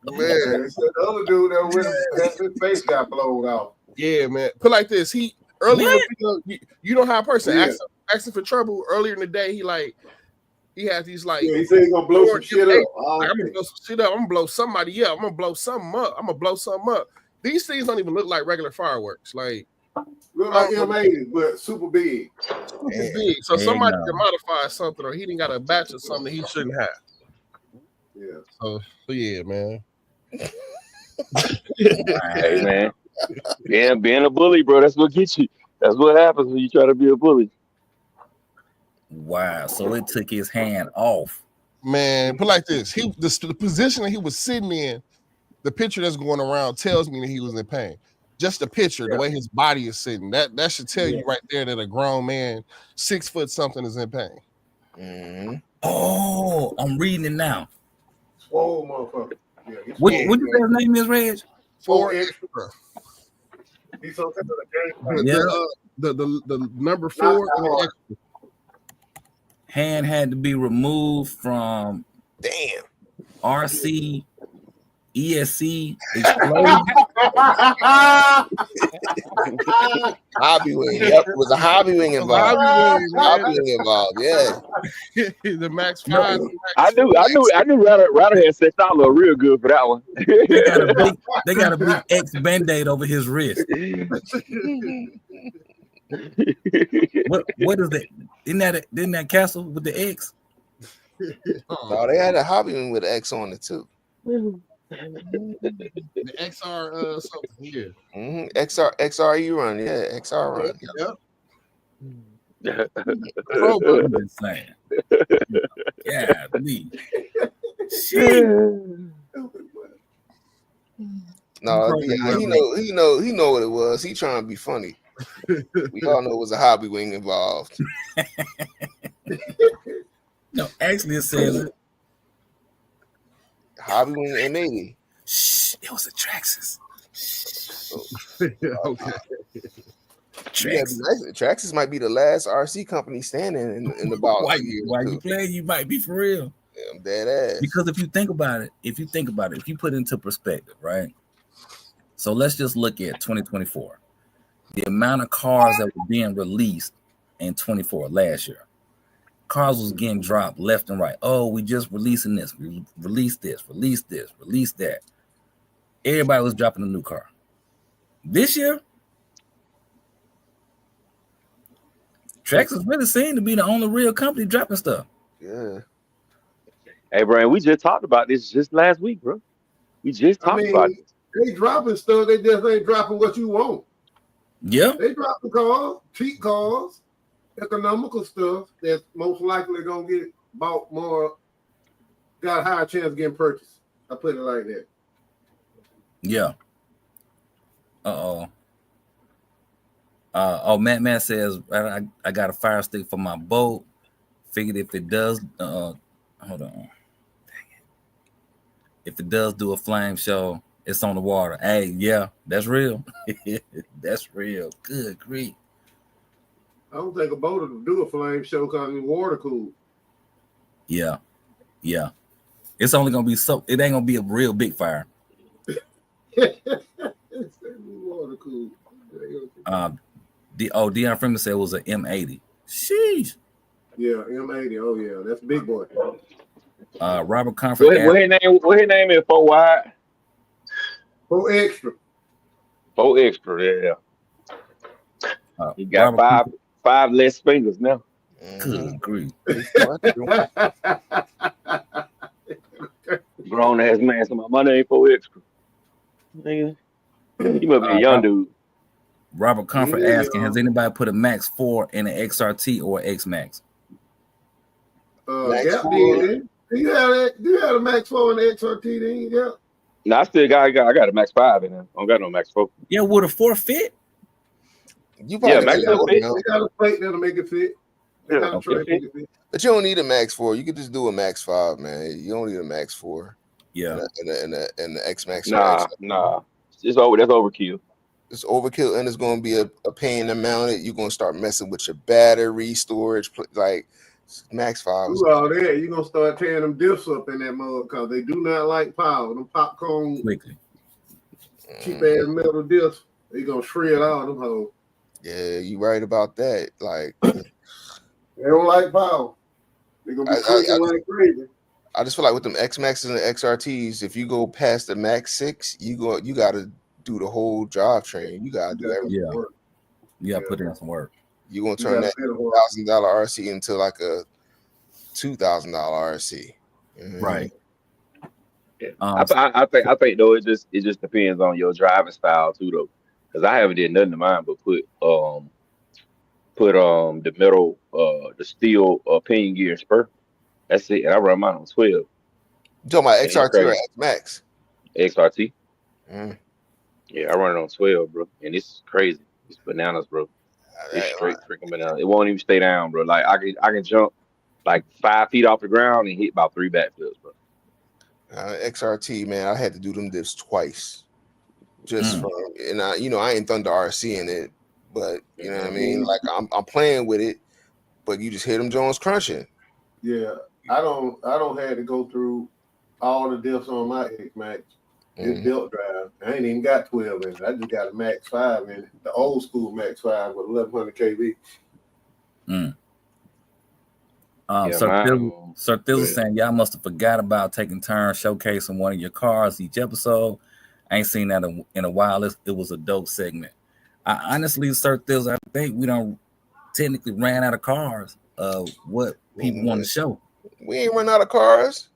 Man, the other dude that with him, his face got blown off. Yeah, man. Put like this. He earlier, you know how a person asking for trouble earlier in the day. He had these like. Yeah, he said he's gonna blow some shit up. I'm gonna blow some shit up. I'm gonna blow somebody up. I'm gonna blow something up. these things don't even look like regular fireworks. Like Look like M80, but super big. super big. So somebody can modify something, or he didn't got a batch of something he shouldn't have. Yeah. So yeah, man. Hey man, yeah, being a bully, bro. That's what gets you. That's what happens when you try to be a bully. Wow. So it took his hand off. Man, put like this. The position that he was sitting in, the picture that's going around tells me that he was in pain. Just the picture, the way his body is sitting, that should tell you right there that a grown man, 6 foot something, is in pain. Mm-hmm. Oh, I'm reading it now. Swole motherfucker. Yeah, What you say his name is, Reg? 4 extra. He's so type of the game. Yeah. The number 4 and the extra. Hand had to be removed from Damn. RC ESC explosion. Hobby wing. Yep, it was a hobby wing involved. Hobby wing involved. Yeah. The Max 5. I knew Ryder had set out a real good for that one. They got a big X band-aid over his wrist. What is that? Isn't that castle with the X? No, they had a hobby wing with X on it too. The XR something. Yeah. Mm-hmm. XRE run. Yeah, XR run. Yep. I'm just saying. Yeah, me. Shit. No, yeah, he know what it was. He trying to be funny. We all know it was a hobby wing involved. No, actually it says it. Hobby wing M80. Shh, it was a Traxxas. Okay. Traxxas might be the last RC company standing in about Why 2 years. you playing? You might be for real. Yeah, I'm dead ass. Because if you think about it, if you put it into perspective, right? So let's just look at 2024. The amount of cars that were being released in 24 last year. Cars was getting dropped left and right. Oh, we just releasing this. We released this, released that. Everybody was dropping a new car. This year, Traxxas really seemed to be the only real company dropping stuff. Yeah. Hey, Brian, we just talked about this just last week, bro. We just talked about it. They dropping stuff. They just ain't dropping what you want. Yeah. They dropping cars, cheap cars, economical stuff that's most likely gonna get bought more, got a higher chance of getting purchased. I put it like that. Yeah. Matt says I got a fire stick for my boat. Figured if it does hold on. Dang it. If it does do a flame show, it's on the water. Hey, yeah, that's real. That's real. Good grief. I don't think a boat will do a flame show because it's water cool. Yeah. It's only gonna be it ain't gonna be a real big fire. It's water cool. Deion Freeman said it was an M80. Sheesh. Yeah, M80. Oh yeah, that's big boy. Robert Comfort. What his name is? 4 wide. 4 extra. 4 extra. Yeah. He got Robert five less fingers now. Good grief. Grown ass man. So my name 4 extra. Nigga, he must be a young dude. Robert Comfort asking, has anybody put a Max 4 in an XRT or X Max? Max 4. Do you have a Max 4 and XRT then? Yeah. No, I got a Max 5 in there. I don't got no Max 4. Yeah, would a 4 fit? You probably Max 4 fit. They got a plate that'll make it fit. Yeah, but you don't need a Max 4. You could just do a Max 5, man. You don't need a Max 4. Yeah. And the X Max. Nah. That's overkill. It's overkill, and it's going to be a pain to mount it. You're going to start messing with your battery storage. Like Max 5. Do all that. You're going to start tearing them diffs up in that mug because they do not like power. Them popcorn, Quickly. cheap ass metal diffs, they going to shred all them hoes. Yeah, you right about that. Like they don't like power. They're going to be clicking like crazy. I just feel like with them X Maxes and the XRTs, if you go past the Max 6, you got to redo the whole drivetrain. You gotta do everything. Yeah. You gotta put in some work. You're gonna turn that $1,000 RC into like a $2,000 RC. Right. I think though it just depends on your driving style too though, because I haven't did nothing to mine but put the metal the steel pinion gear and spur. That's it, and I run mine on 12. You talking about XRT or X Max? XRT. Yeah, I run it on 12, bro, and it's crazy. It's bananas, bro. It's straight freaking bananas. It won't even stay down, bro. Like I can jump like 5 feet off the ground and hit about 3 backflips, bro. XRT, man, I had to do them dips twice, just from, and I ain't Thunder RC in it, but you know what I mean. Like I'm playing with it, but you just hear them Jones crunching. Yeah, I don't have to go through all the dips on my X Max. It's belt drive. I ain't even got 12 in it. I just got a Max 5 in it, the old school Max 5 with 1100 kV. Sir Thizzle saying y'all must have forgot about taking turns showcasing one of your cars each episode. I ain't seen that in a while. It was a dope segment. I honestly, Sir Thizzle, I think we don't technically ran out of cars of what people want to show. We ain't run out of cars.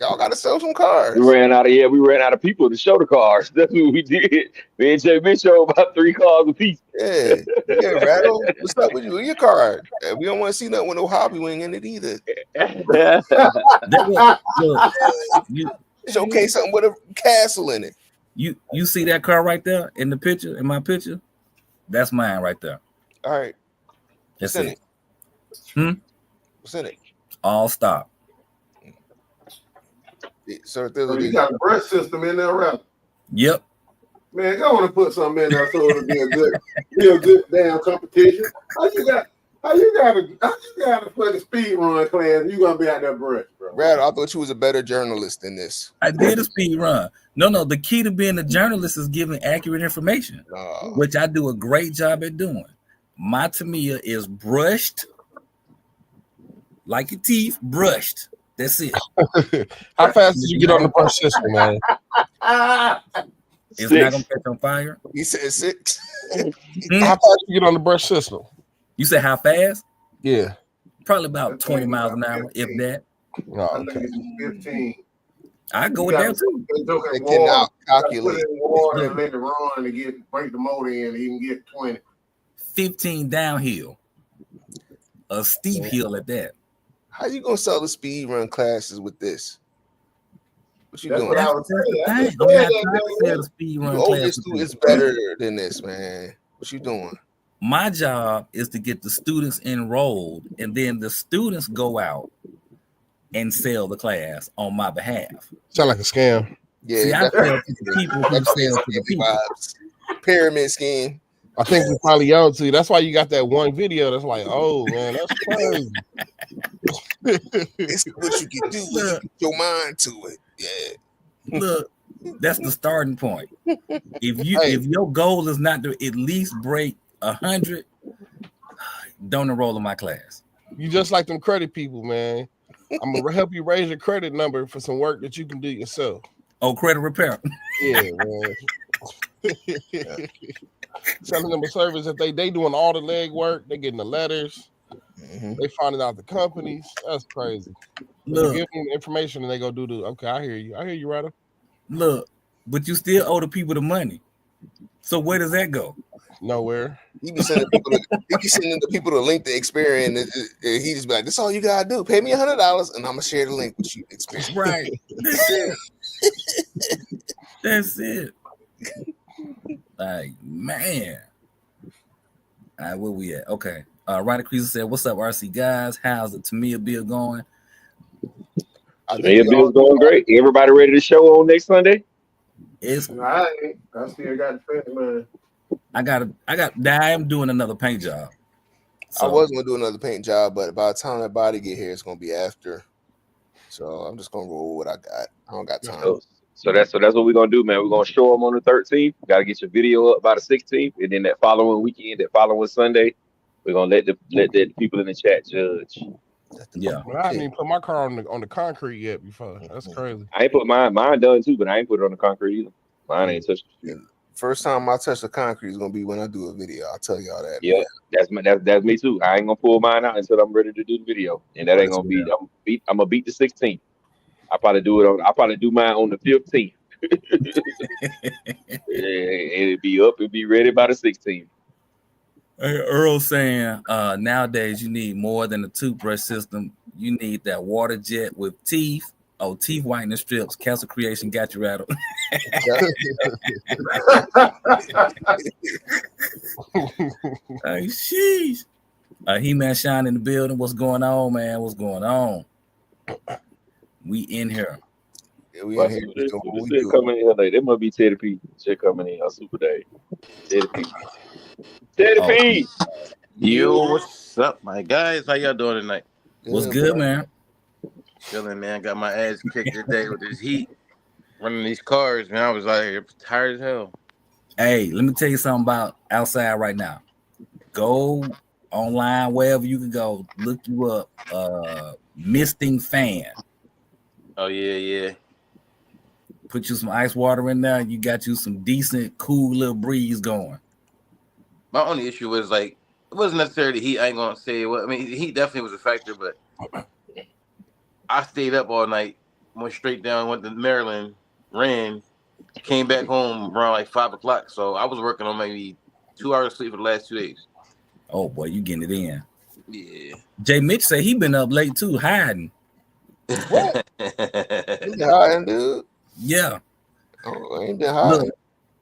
Y'all got to sell some cars. We ran out of people to show the cars. That's what we did. Me and Jay Mitch showed about 3 cars a piece. Yeah, Rattle. What's up with you? Your car? We don't want to see nothing with no hobby wing in it either. Showcase something with a castle in it. You see that car right there in the picture, in my picture? That's mine right there. All right. That's What's in it? What's in it? All stop. So you got a brush system in there, right? Yep. Man, I want to put something in there so it'll be a good damn competition. How you got a fucking speed run class? You gonna be out there brush, bro? Brad, I thought you was a better journalist than this. I did a speed run. No. The key to being a journalist is giving accurate information, which I do a great job at doing. My Tamiya is brushed like your teeth, brushed. That's it. How fast did you get on the brush system, man? It's not gonna catch on fire. He said 6. How fast you get on the brush system? You said how fast? Yeah. Probably about 20 miles an hour, if that. Oh, okay. 15. I go with that too. They cannot calculate. Put it in water and let it run and break the motor in and you can get 20. 15 downhill. A steep hill at that. How you gonna sell the speed run classes with this? What you That's doing? what I was saying. I'm not trying to sell the speed run class. It's better than this, man. What you doing? My job is to get the students enrolled, and then the students go out and sell the class on my behalf. Sound like a scam. Yeah, see, I sell to the people who sell to the people. Pyramid scheme. I think we finally out to you. That's why you got that one video that's like, oh man, that's crazy. It's what you can do when you put your mind to it. Yeah. Look, that's the starting point. If your goal is not to at least break 100, don't enroll in my class. You just like them credit people, man. I'm gonna help you raise your credit number for some work that you can do yourself. Oh, credit repair. Yeah, man. Selling them a service that they doing all the leg work, they getting the letters, they finding out the companies. That's crazy. Look, give them the information and they go do the okay. I hear you, Ryder. Look, but you still owe the people the money. So where does that go? Nowhere. He be sending the people the link to Experian, and he just be like, "That's all you gotta do. Pay me $100, and I'm gonna share the link with you." Experian. Right. That's it. That's it. Like, man. All right, where we at? Okay. Ryder Creaser said, "What's up, RC guys? How's the Tamiya bill going?" Tamiya bill's going great. Everybody ready to show on next Sunday? I still got the paint, man. I am doing another paint job. So, I was gonna do another paint job, but by the time that body get here, it's gonna be after. So I'm just gonna roll with what I got. I don't got time. So that's what we're gonna do, man. We're gonna show them on the 13th. Got to get your video up by the 16th, and then that following weekend, that following Sunday, we're gonna let the people in the chat judge. Yeah, I haven't even put my car on the concrete yet before. That's crazy. I ain't put mine done too, but I ain't put it on the concrete either. Mine ain't touched. First time I touch the concrete is gonna be when I do a video. I'll tell y'all that. Yeah, that's me too. I ain't gonna pull mine out until I'm ready to do the video, and that ain't gonna be. I'm gonna beat the 16th. I'll probably do mine on the 15th. It'll be up and be ready by the 16th. Earl saying nowadays you need more than a toothbrush system. You need that water jet with teeth. Oh, teeth whitening strips. Castle Creation got you rattled. Hey, sheesh. He-Man Shine in the building. What's going on, man? What's going on? We in here. Yeah, we in here. Shit coming in like that must be Teddy P. Shit coming in on Super Day. Teddy P. Teddy P. Yo, what's up, my guys? How y'all doing tonight? What's good, man? Chilling, man. Got my ass kicked today with this heat. Running these cars, man. I was like tired as hell. Hey, let me tell you something about outside right now. Go online, wherever you can go, look you up. Misting fan. Oh yeah. Put you some ice water in there. You got you some decent, cool little breeze going. My only issue was like it wasn't necessarily the heat. I ain't gonna say what. I mean, the heat definitely was a factor, but I stayed up all night, went straight down, went to Maryland, ran, came back home around like 5 o'clock. So I was working on maybe 2 hours sleep for the last 2 days. Oh boy, you getting it in. Yeah. Jay Mitch said he been up late too, hiding. What? He's hiding, dude. Yeah. Oh, I ain't been hiding. Look,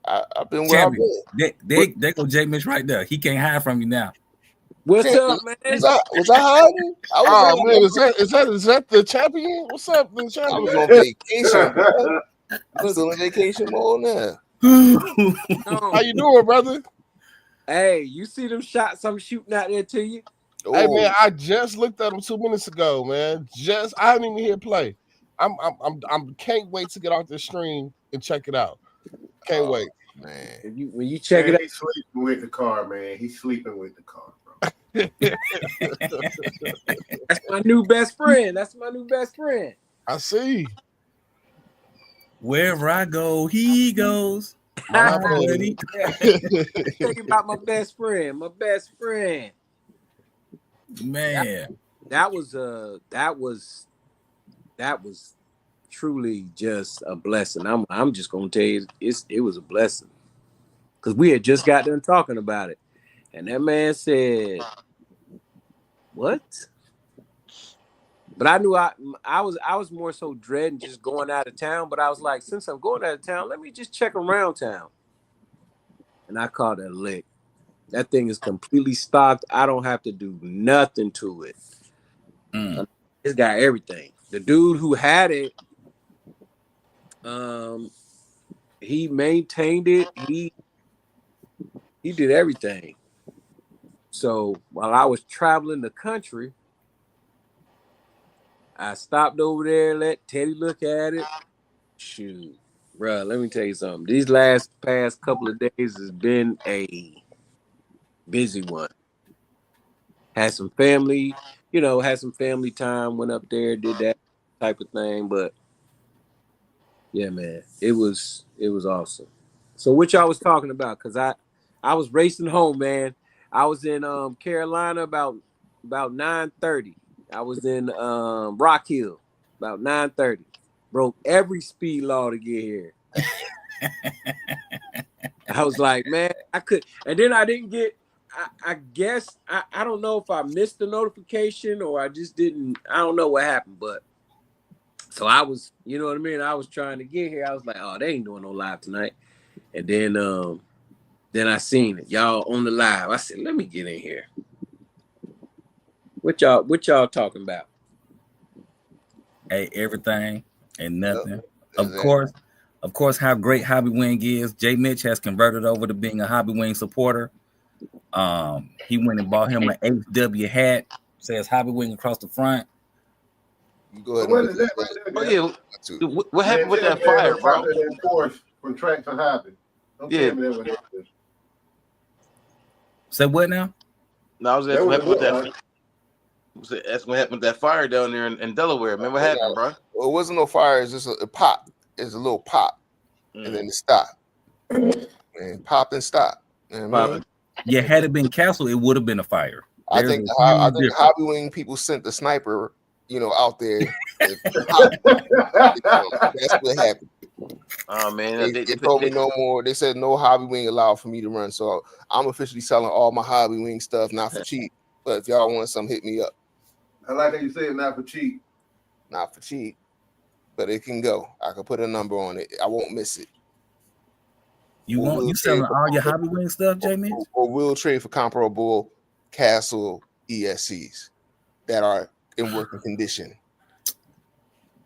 I've been where I've been. There go Jay Mitch right there. He can't hide from you now. What's up, man? Was I hiding? Oh man, is that the champion? What's up, the champion? I was on vacation, bro. I'm still in vacation mode now. How you doing, brother? Hey, you see them shots I'm shooting out there to you? Hey man, I just looked at him 2 minutes ago, man. I haven't even hear play. I'm can't wait to get off the stream and check it out. Can't wait, man. When you check it out, he's sleeping with the car, man. He's sleeping with the car, bro. That's my new best friend. I see. Wherever I go, he goes. Tell you about my best friend. Man, that was truly just a blessing. I'm just gonna tell you, it was a blessing because we had just got done talking about it, and that man said, "What?" But I knew I was more so dreading just going out of town. But I was like, since I'm going out of town, let me just check around town. And I caught a lick. That thing is completely stocked. I don't have to do nothing to it. It's got everything. The dude who had it, he maintained it. He did everything. So while I was traveling the country, I stopped over there, let Teddy look at it. Shoot, bro, let me tell you something. These past couple of days has been a busy one. Had some family time, went up there, did that type of thing. But yeah, man, it was awesome. So what y'all was talking about? Because I was racing home, man. I was in Carolina about 9:30. I was in Rock Hill about 9:30. Broke every speed law to get here. I was like, man, I could, and then I didn't get. I guess I don't know if I missed the notification or I just didn't. I don't know what happened, but so I was, you know what I mean. I was trying to get here. I was like, oh, they ain't doing no live tonight, and then I seen it, y'all on the live. I said, let me get in here. What y'all talking about? Hey, everything and nothing. Of course, how great Hobby Wing is. Jay Mitch has converted over to being a Hobby Wing supporter. He went and bought him an HW hat. Says Hobby Wing across the front. You go ahead. What happened with that fire, bro? From track to hobby. Don't tell me that what it is. Say what now? No, I was asking what happened with that. That's what happened with that fire down there in Delaware. Remember what happened, bro? Well, it wasn't no fire. It's just a pop. It's a little pop, and then it stopped. And man. Pop and stop. You know what I mean? Yeah, had it been Castle, it would have been a fire. I There's think a the huge difference. Hobby Wing people sent the sniper, out there. That's what happened. Oh man, They told me no more. They said no Hobby Wing allowed for me to run. So I'm officially selling all my Hobby Wing stuff, not for cheap. But if y'all want some, hit me up. I like how you say it, not for cheap. Not for cheap, but it can go. I can put a number on it. I won't miss it. You selling all your Hobby Wing stuff, Jamie? Or we'll trade for comparable Castle ESCs that are in working condition.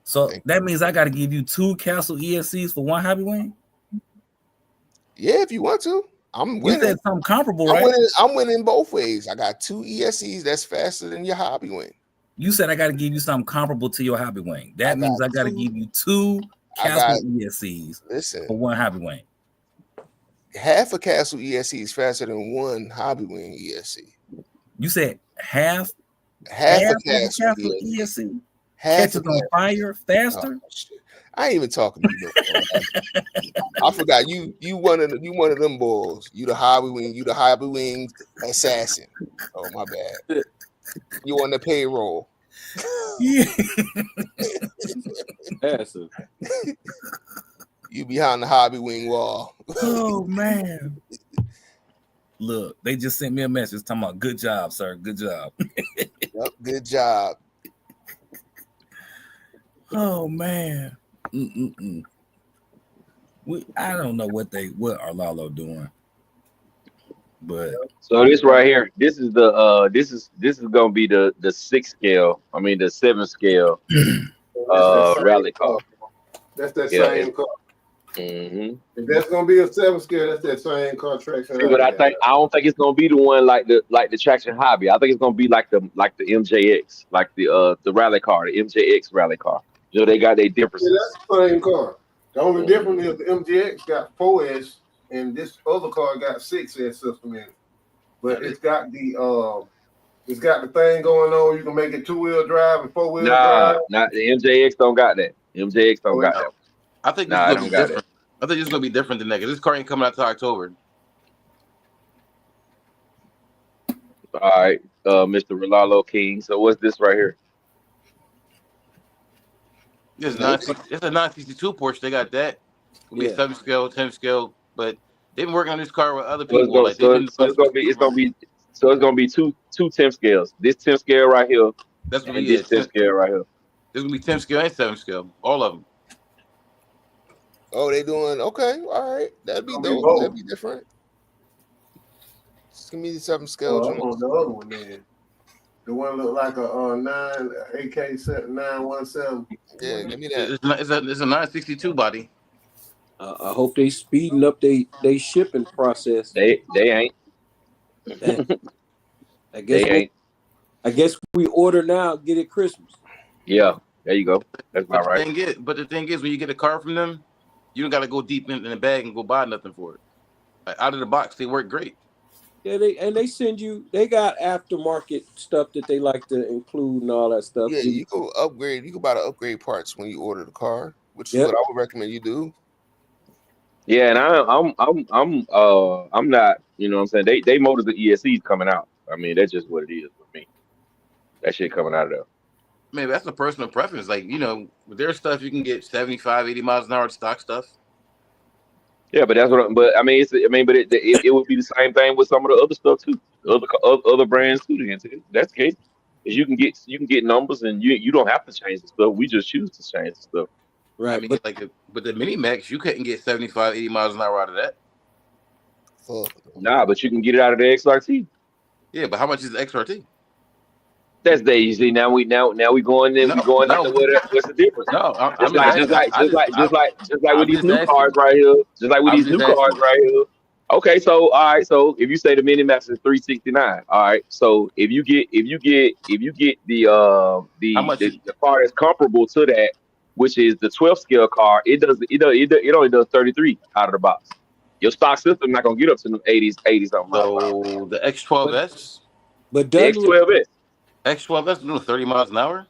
So that means I got to give you 2 Castle ESCs for 1 Hobby Wing? Yeah, if you want to. I'm winning. You said something comparable, right? I'm winning both ways. I got 2 ESCs that's faster than your Hobby Wing. You said I got to give you something comparable to your Hobby Wing. That means I got to give you 2 Castle ESCs for 1 Hobby Wing. Half a Castle ESC is faster than 1 Hobby Wing ESC. You said half a Castle ESC catches on fire faster? Oh, I ain't even talking to you. I forgot you one of them boys. You the Hobby Wing assassin. Oh my bad. You on the payroll. Yeah. You behind the Hobby Wing wall. Oh man. Look, they just sent me a message talking about good job, sir. Good job. Yep, good job. Oh man. I don't know what Arlalo doing. But so this right here, this is gonna be the 6 scale. I mean the 7 scale rally car. That's that same car. Mm-hmm. If that's gonna be a 7 scale, that's that same car traction. But I don't think it's gonna be the one like the traction hobby. I think it's gonna be like the MJX, like the rally car, the MJX rally car. They got their differences. Yeah, that's the same car. The only difference is the MJX got 4S and this other car got 6S system in it. But it's got the thing going on. You can make it 2-wheel drive and 4-wheel drive. Not the MJX don't got that. MJX don't got that. I think this is gonna be different. I think it's gonna be different than that because this car ain't coming out till October. All right, Mr. Rolalo King. So what's this right here? It's a 962 Porsche. They got that. It'll be a 7 scale, 10 scale, but they've been working on this car with other people. It's gonna be two 10 scales. This 10 scale right here. That's gonna be this 10 scale right here. There's gonna be 10 scale and 7 scale, all of them. Oh, they doing okay. All right, that'd be dope. That'd be different. Just give me the 7 scale. I'm on the other one then. The one look like a AK-917. Yeah, give me that. It's a 962 body. I hope they speeding up they shipping process. They ain't. I guess we order now, get it Christmas. Yeah, there you go. That's about right. But the thing is, when you get a car from them, you don't got to go deep in the bag and go buy nothing for it. Out of the box, they work great. Yeah, they send you. They got aftermarket stuff that they like to include and all that stuff. Yeah, you go upgrade. You can buy the upgrade parts when you order the car, which is what I would recommend you do. Yeah, and I'm not. You know what I'm saying? They motors the ESCs coming out. I mean, that's just what it is for me. That shit coming out of there. Maybe that's a personal preference. Like, with their stuff, you can get 75, 80 miles an hour stock stuff. Yeah, but that's what. But I mean, it would be the same thing with some of the other stuff too. Other brands too. That's the case. Is you can get numbers and you don't have to change the stuff. We just choose to change the stuff. Right. I mean, but the Mini Max, you couldn't get 75, 80 miles an hour out of that. Nah, but you can get it out of the XRT. Yeah, but how much is the XRT? That's the easy. Now we going in. We going into what's the difference? No, just like with these new cars right here. Just like with these new cars right here. Okay, so all right. So if you say the Mini Max is $369, all right. So if you get the car that's comparable to that, which is the 12 scale car, it only does 33 out of the box. Your stock system not gonna get up to the 80 something. So the X12S, but the X12S. X12S doing 30 miles an hour.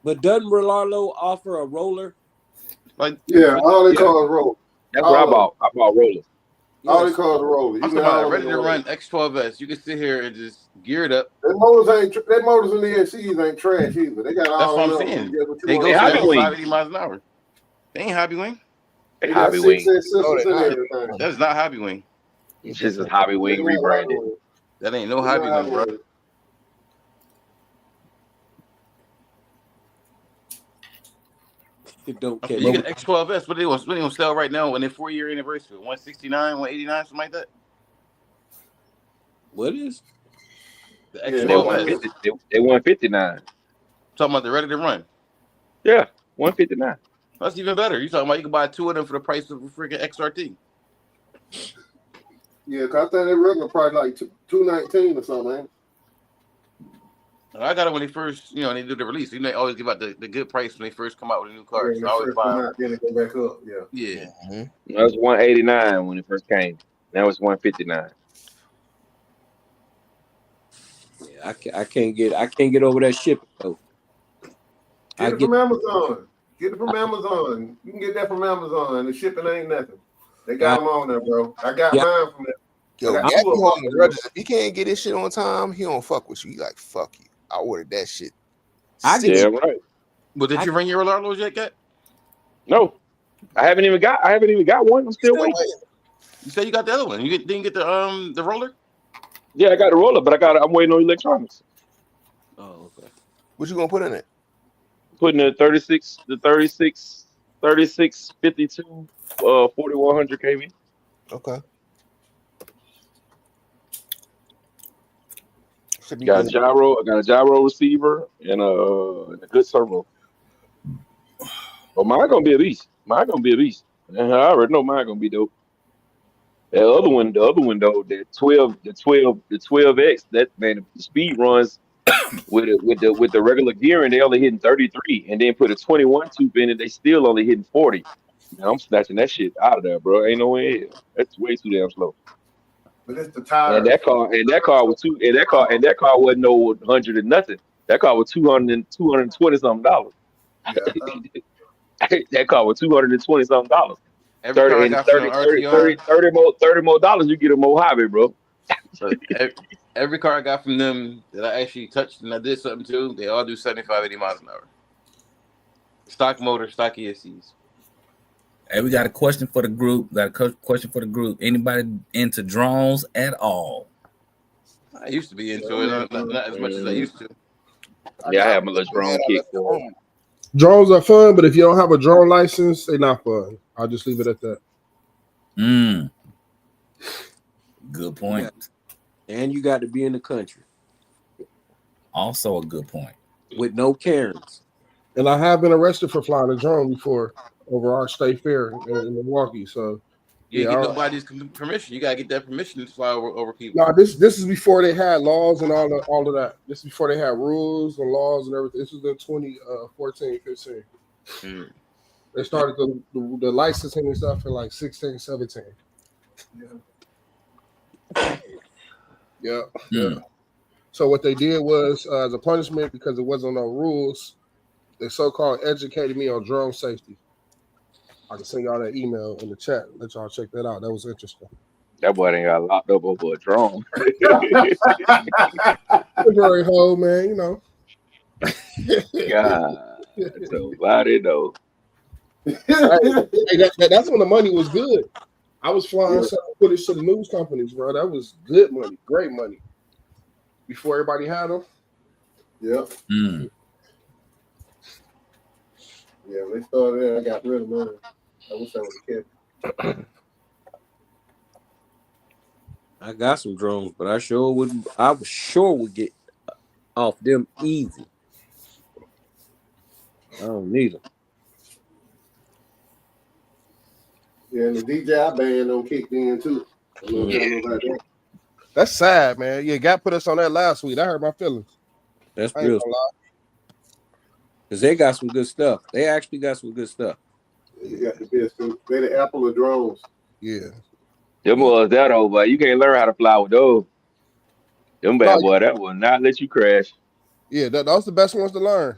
But doesn't Rolalo offer a roller? All they call is roller. That's what I bought. I bought rollers. All these cars are rolling. I'm talking about ready to run X12S. You can sit here and just gear it up. Their motors in the NCs ain't trash either. They got all. That's what I'm saying. They go 75, 80 miles an hour. They ain't Hobby Wing. They Hobby Wing. That is not Hobby Wing. It's just a Hobby Wing rebranded. That ain't no Hobby Wing, bro. It don't care. You get X12S, but they gonna sell right now when their 4-year anniversary. 169, 189, something like that. What is? The X12S. They 159. Talking about the ready to run. Yeah, 159. That's even better. You talking about you can buy 2 of them for the price of a freaking XRT. Yeah, cause I think their regular price like $219 or something, man. I got it when they first, they do the release. They always give out the good price when they first come out with a new car. Yeah, so I always buy them. Then they go back up. Yeah. Yeah. Mm-hmm. That was 189 when it first came. Now it's 159. Yeah, I can't get over that shipping though. Get it from Amazon. Get it from Amazon. You can get that from Amazon. The shipping ain't nothing. They got them on there, bro. I got mine from there. Yo, if he can't get his shit on time, he don't fuck with you. He like, fuck you. I ordered that shit. Yeah, right. But did you ring your Larlos yet? No, I haven't even got one. I'm still waiting. You said you got the other one. You didn't get the roller? Yeah, I got the roller, but I'm waiting on electronics. Oh, okay. What you gonna put in it? Putting the 36 52 4100 kV. Okay. Got a gyro. I got a gyro receiver and a good servo. Oh, mine gonna be a beast. I already know mine gonna be dope. The other one though, the 12X, that man, the speed runs with the regular gearing, they only hitting 33, and then put a 21 tube in it, they still only hitting 40. Man, I'm snatching that shit out of there, bro. Ain't no way in hell. That's way too damn slow. But it's the tire. And that car wasn't no 100 and nothing. That car was $220 something. That car was $220 something. $30 more dollars, you get a Mojave, bro. So every car I got from them that I actually touched and I did something to, they all do 75, 80 miles an hour. Stock motor, stock ESCs. Hey, we got a question for the group. Anybody into drones at all? I used to be into it, not as much as I used to. Yeah, I have my little drone kick for them. Drones are fun, but if you don't have a drone license, they're not fun. I'll just leave it at that. Good point. And you got to be in the country. Also a good point. With no Karens. And I have been arrested for flying a drone before over our state fair in Milwaukee. So you get nobody's permission. You gotta get that permission to fly over people. No, this is before they had laws and all of that. This is before they had rules and laws and everything. This was in 2014, 15. They started the licensing and stuff in like 16, 17. Yeah. So what they did was, as a punishment, because it wasn't no rules, they so-called educated me on drone safety. I can send y'all that email in the chat. Let y'all check that out. That was interesting. That boy ain't got locked up over a drone. Very hoe, man, you know. God, nobody know. That's when the money was good. I was flying footage to the news companies, bro. That was good money, great money. Before everybody had them. Yep. Yeah, when they started there, I got rid of mine. I wish I would have kept. I got some drones, but I sure would get off them easy. I don't need them. Yeah, and the DJI band don't kick in too. I don't know about that. That's sad, man. Yeah, God put us on that last week. That hurt my feelings. That's real. Because they got some good stuff. They actually got some good stuff. You got the best. They're the Apple of drones. Yeah. Them boys that old, but you can't learn how to fly with those. Them bad boy, that will not let you crash. Yeah, those the best ones to learn.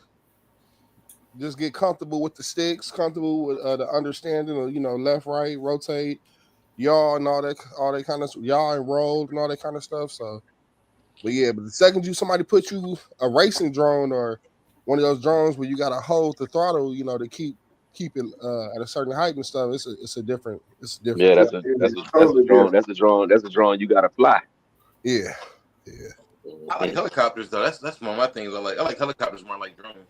Just get comfortable with the sticks, comfortable with the understanding of, left, right, rotate, y'all and all that kind of y'all enrolled and all that kind of stuff. So, but the second somebody put you a racing drone or one of those drones where you got to hold the throttle, to keep it at a certain height and stuff, it's a different. Yeah, that's a drone. That's a drone you gotta fly. Yeah. I like helicopters though. That's one of my things. I like helicopters more like drones.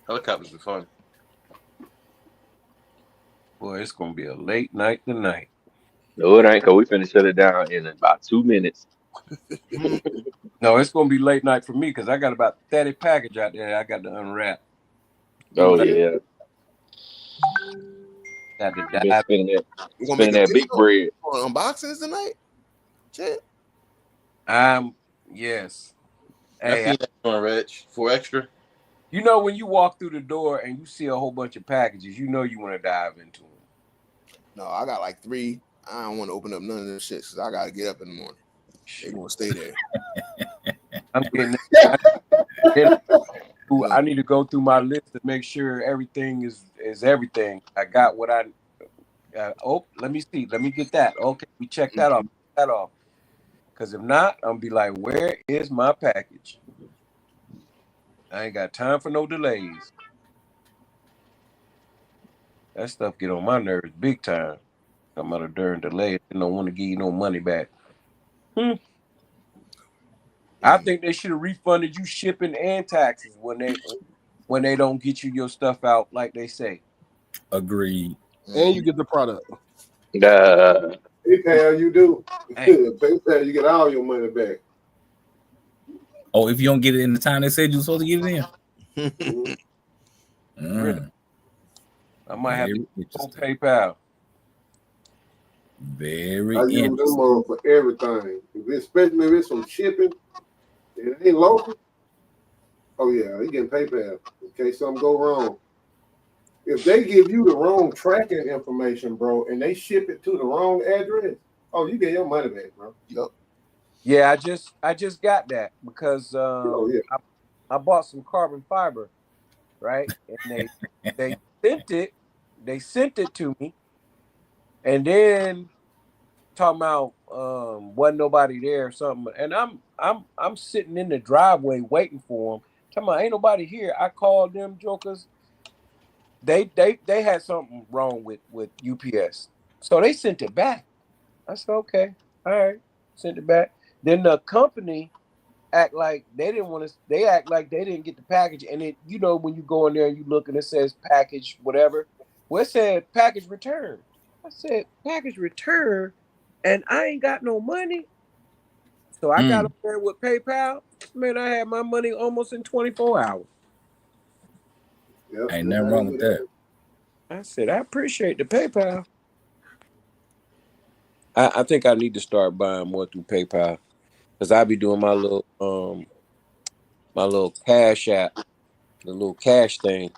Helicopters are fun. Boy, it's gonna be a late night tonight. No, it ain't, cause we finna shut it down in about 2 minutes. No, it's gonna be late night for me because I got about 30 package out there I got to unwrap. Oh yeah. Got to Been dive. spending that big bread on unboxings tonight. Shit. Yes. I Hey, seen that on Reg for extra. You know when you walk through the door and you see a whole bunch of packages, you know you want to dive into them. No, I got like 3. I don't want to open up none of this shit because I got to get up in the morning. They gonna stay there. I'm getting. I need to go through my list to make sure everything is everything. I got what I. Let me see. Let me get that. Okay, we check that off. Because if not, I'm gonna be like, where is my package? I ain't got time for no delays. That stuff get on my nerves big time. I'm out of darn delay. They don't want to give you no money back. I think they should have refunded you shipping and taxes when they don't get you your stuff out like they say. Agreed. And you get the product. PayPal, you do. Hey. PayPal, you get all your money back. Oh, if you don't get it in the time they said you were supposed to get it in. Really? I might have to go PayPal. Very I use them for everything. Especially if it's some shipping, it ain't local. Oh yeah, you getting PayPal in case something go wrong. If they give you the wrong tracking information, bro, and they ship it to the wrong address, oh, you get your money back, bro. Yep. Yeah, I just got that because I bought some carbon fiber, right? And they sent it to me, and then talking about wasn't nobody there or something, and I'm sitting in the driveway waiting for them. Talking about ain't nobody here. I called them jokers. They had something wrong with UPS, so they sent it back. I said okay, all right, sent it back. Then the company act like they didn't want to. They act like they didn't get the package, and it when you go in there and you look and it says package whatever. Well, it said package returned. I said package returned, and I ain't got no money. So I got up there with PayPal. Man, I had my money almost in 24 hours. Yep, ain't nothing wrong with that. I said, I appreciate the PayPal. I think I need to start buying more through PayPal because I be doing my little cash app, the little cash thing,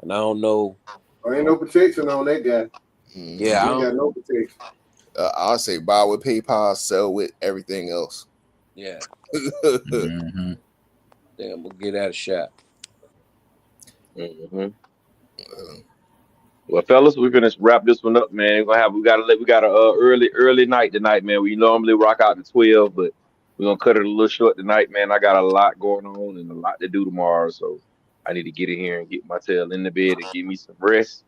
and I don't know. There ain't no protection on that guy. Yeah, I ain't got no protection. I'll say buy with PayPal, sell with everything else. Yeah. I think I'm gonna get that a shot. Well, fellas, we're gonna wrap this one up, man. We got a early night tonight, man. We normally rock out to 12, but we're gonna cut it a little short tonight, man. I got a lot going on and a lot to do tomorrow, so I need to get in here and get my tail in the bed and give me some rest.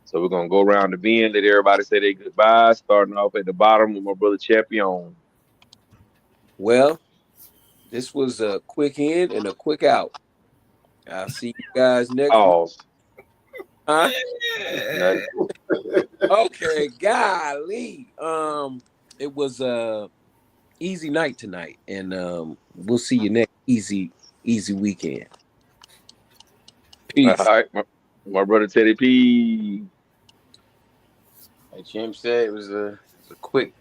So we're gonna go around the bend, let everybody say their goodbyes, starting off at the bottom with my brother Champion. Well, this was a quick in and a quick out. I'll see you guys next week. Huh? Okay, golly. It was a easy night tonight, and we'll see you next easy weekend. Peace. All right, my brother Teddy P. Like Jim said, it was a quick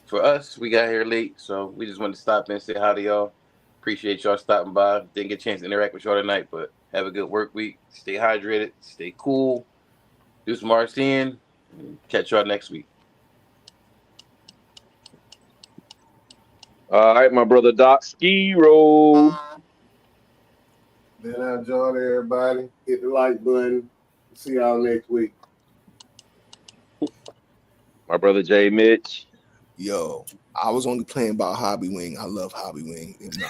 for us. We got here late, so we just wanted to stop in and say hi to y'all. Appreciate y'all stopping by. Didn't get a chance to interact with y'all tonight, but have a good work week. Stay hydrated. Stay cool. Do some RCing. Catch y'all next week. All right, my brother Doc Skiro. Then I join everybody. Hit the like button. See y'all next week. My brother Jay Mitch. Yo, I was only playing about Hobby Wing. I love Hobby Wing. It's my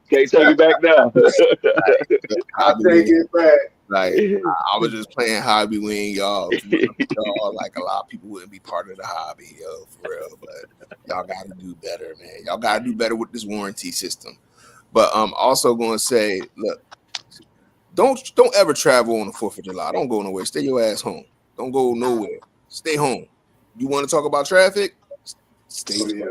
Can't take it back now. I take it back. Like I was just playing Hobby Wing, y'all. Y'all, like a lot of people wouldn't be part of the hobby, yo, for real. But y'all got to do better, man. Y'all got to do better with this warranty system. But I'm also going to say, look, don't ever travel on the 4th of July. Don't go nowhere. Stay your ass home. Don't go nowhere. Stay home. You want to talk about traffic? Stay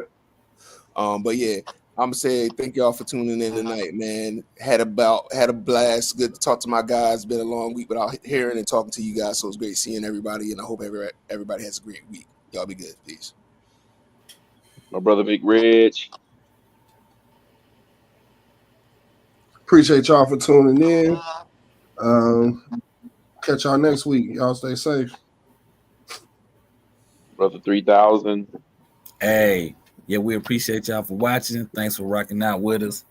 home. But yeah, I'm gonna say thank y'all for tuning in tonight, man. Had a blast. Good to talk to my guys. Been a long week without hearing and talking to you guys, so it's great seeing everybody. And I hope everybody has a great week. Y'all be good. Peace. My brother Big Rich. Appreciate y'all for tuning in. Catch y'all next week. Y'all stay safe. Brother 3000. Hey, yeah, we appreciate y'all for watching. Thanks for rocking out with us.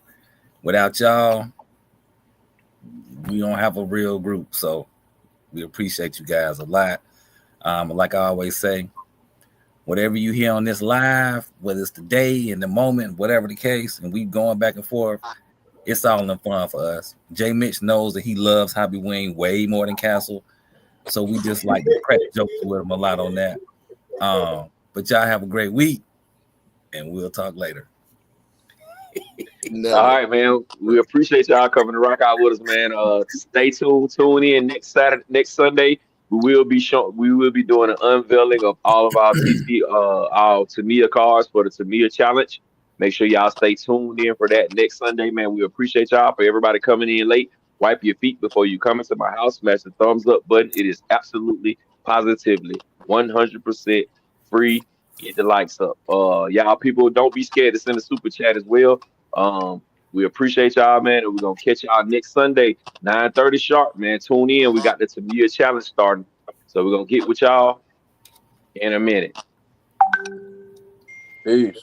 Without y'all, we don't have a real group. So we appreciate you guys a lot. Like I always say, whatever you hear on this live, whether it's the day and the moment, whatever the case, and we going back and forth, it's all in fun for us. Jay Mitch knows that he loves Hobby Wing way more than Castle. So we just like to crack jokes with him a lot on that. But y'all have a great week, and we'll talk later. All right, man. We appreciate y'all coming to rock out with us, man. Stay tuned. Tune in next Sunday. We will be doing an unveiling of all of our our Tamiya cards for the Tamiya Challenge. Make sure y'all stay tuned in for that next Sunday, man. We appreciate y'all for everybody coming in late. Wipe your feet before you come into my house. Smash the thumbs up button. It is absolutely, positively, 100% free. Get the likes up. Y'all people, don't be scared to send a super chat as well. We appreciate y'all, man, and we're gonna catch y'all next Sunday, 9:30 sharp, man. Tune in. We got the Tamiya Challenge starting, so we're gonna get with y'all in a minute. Peace.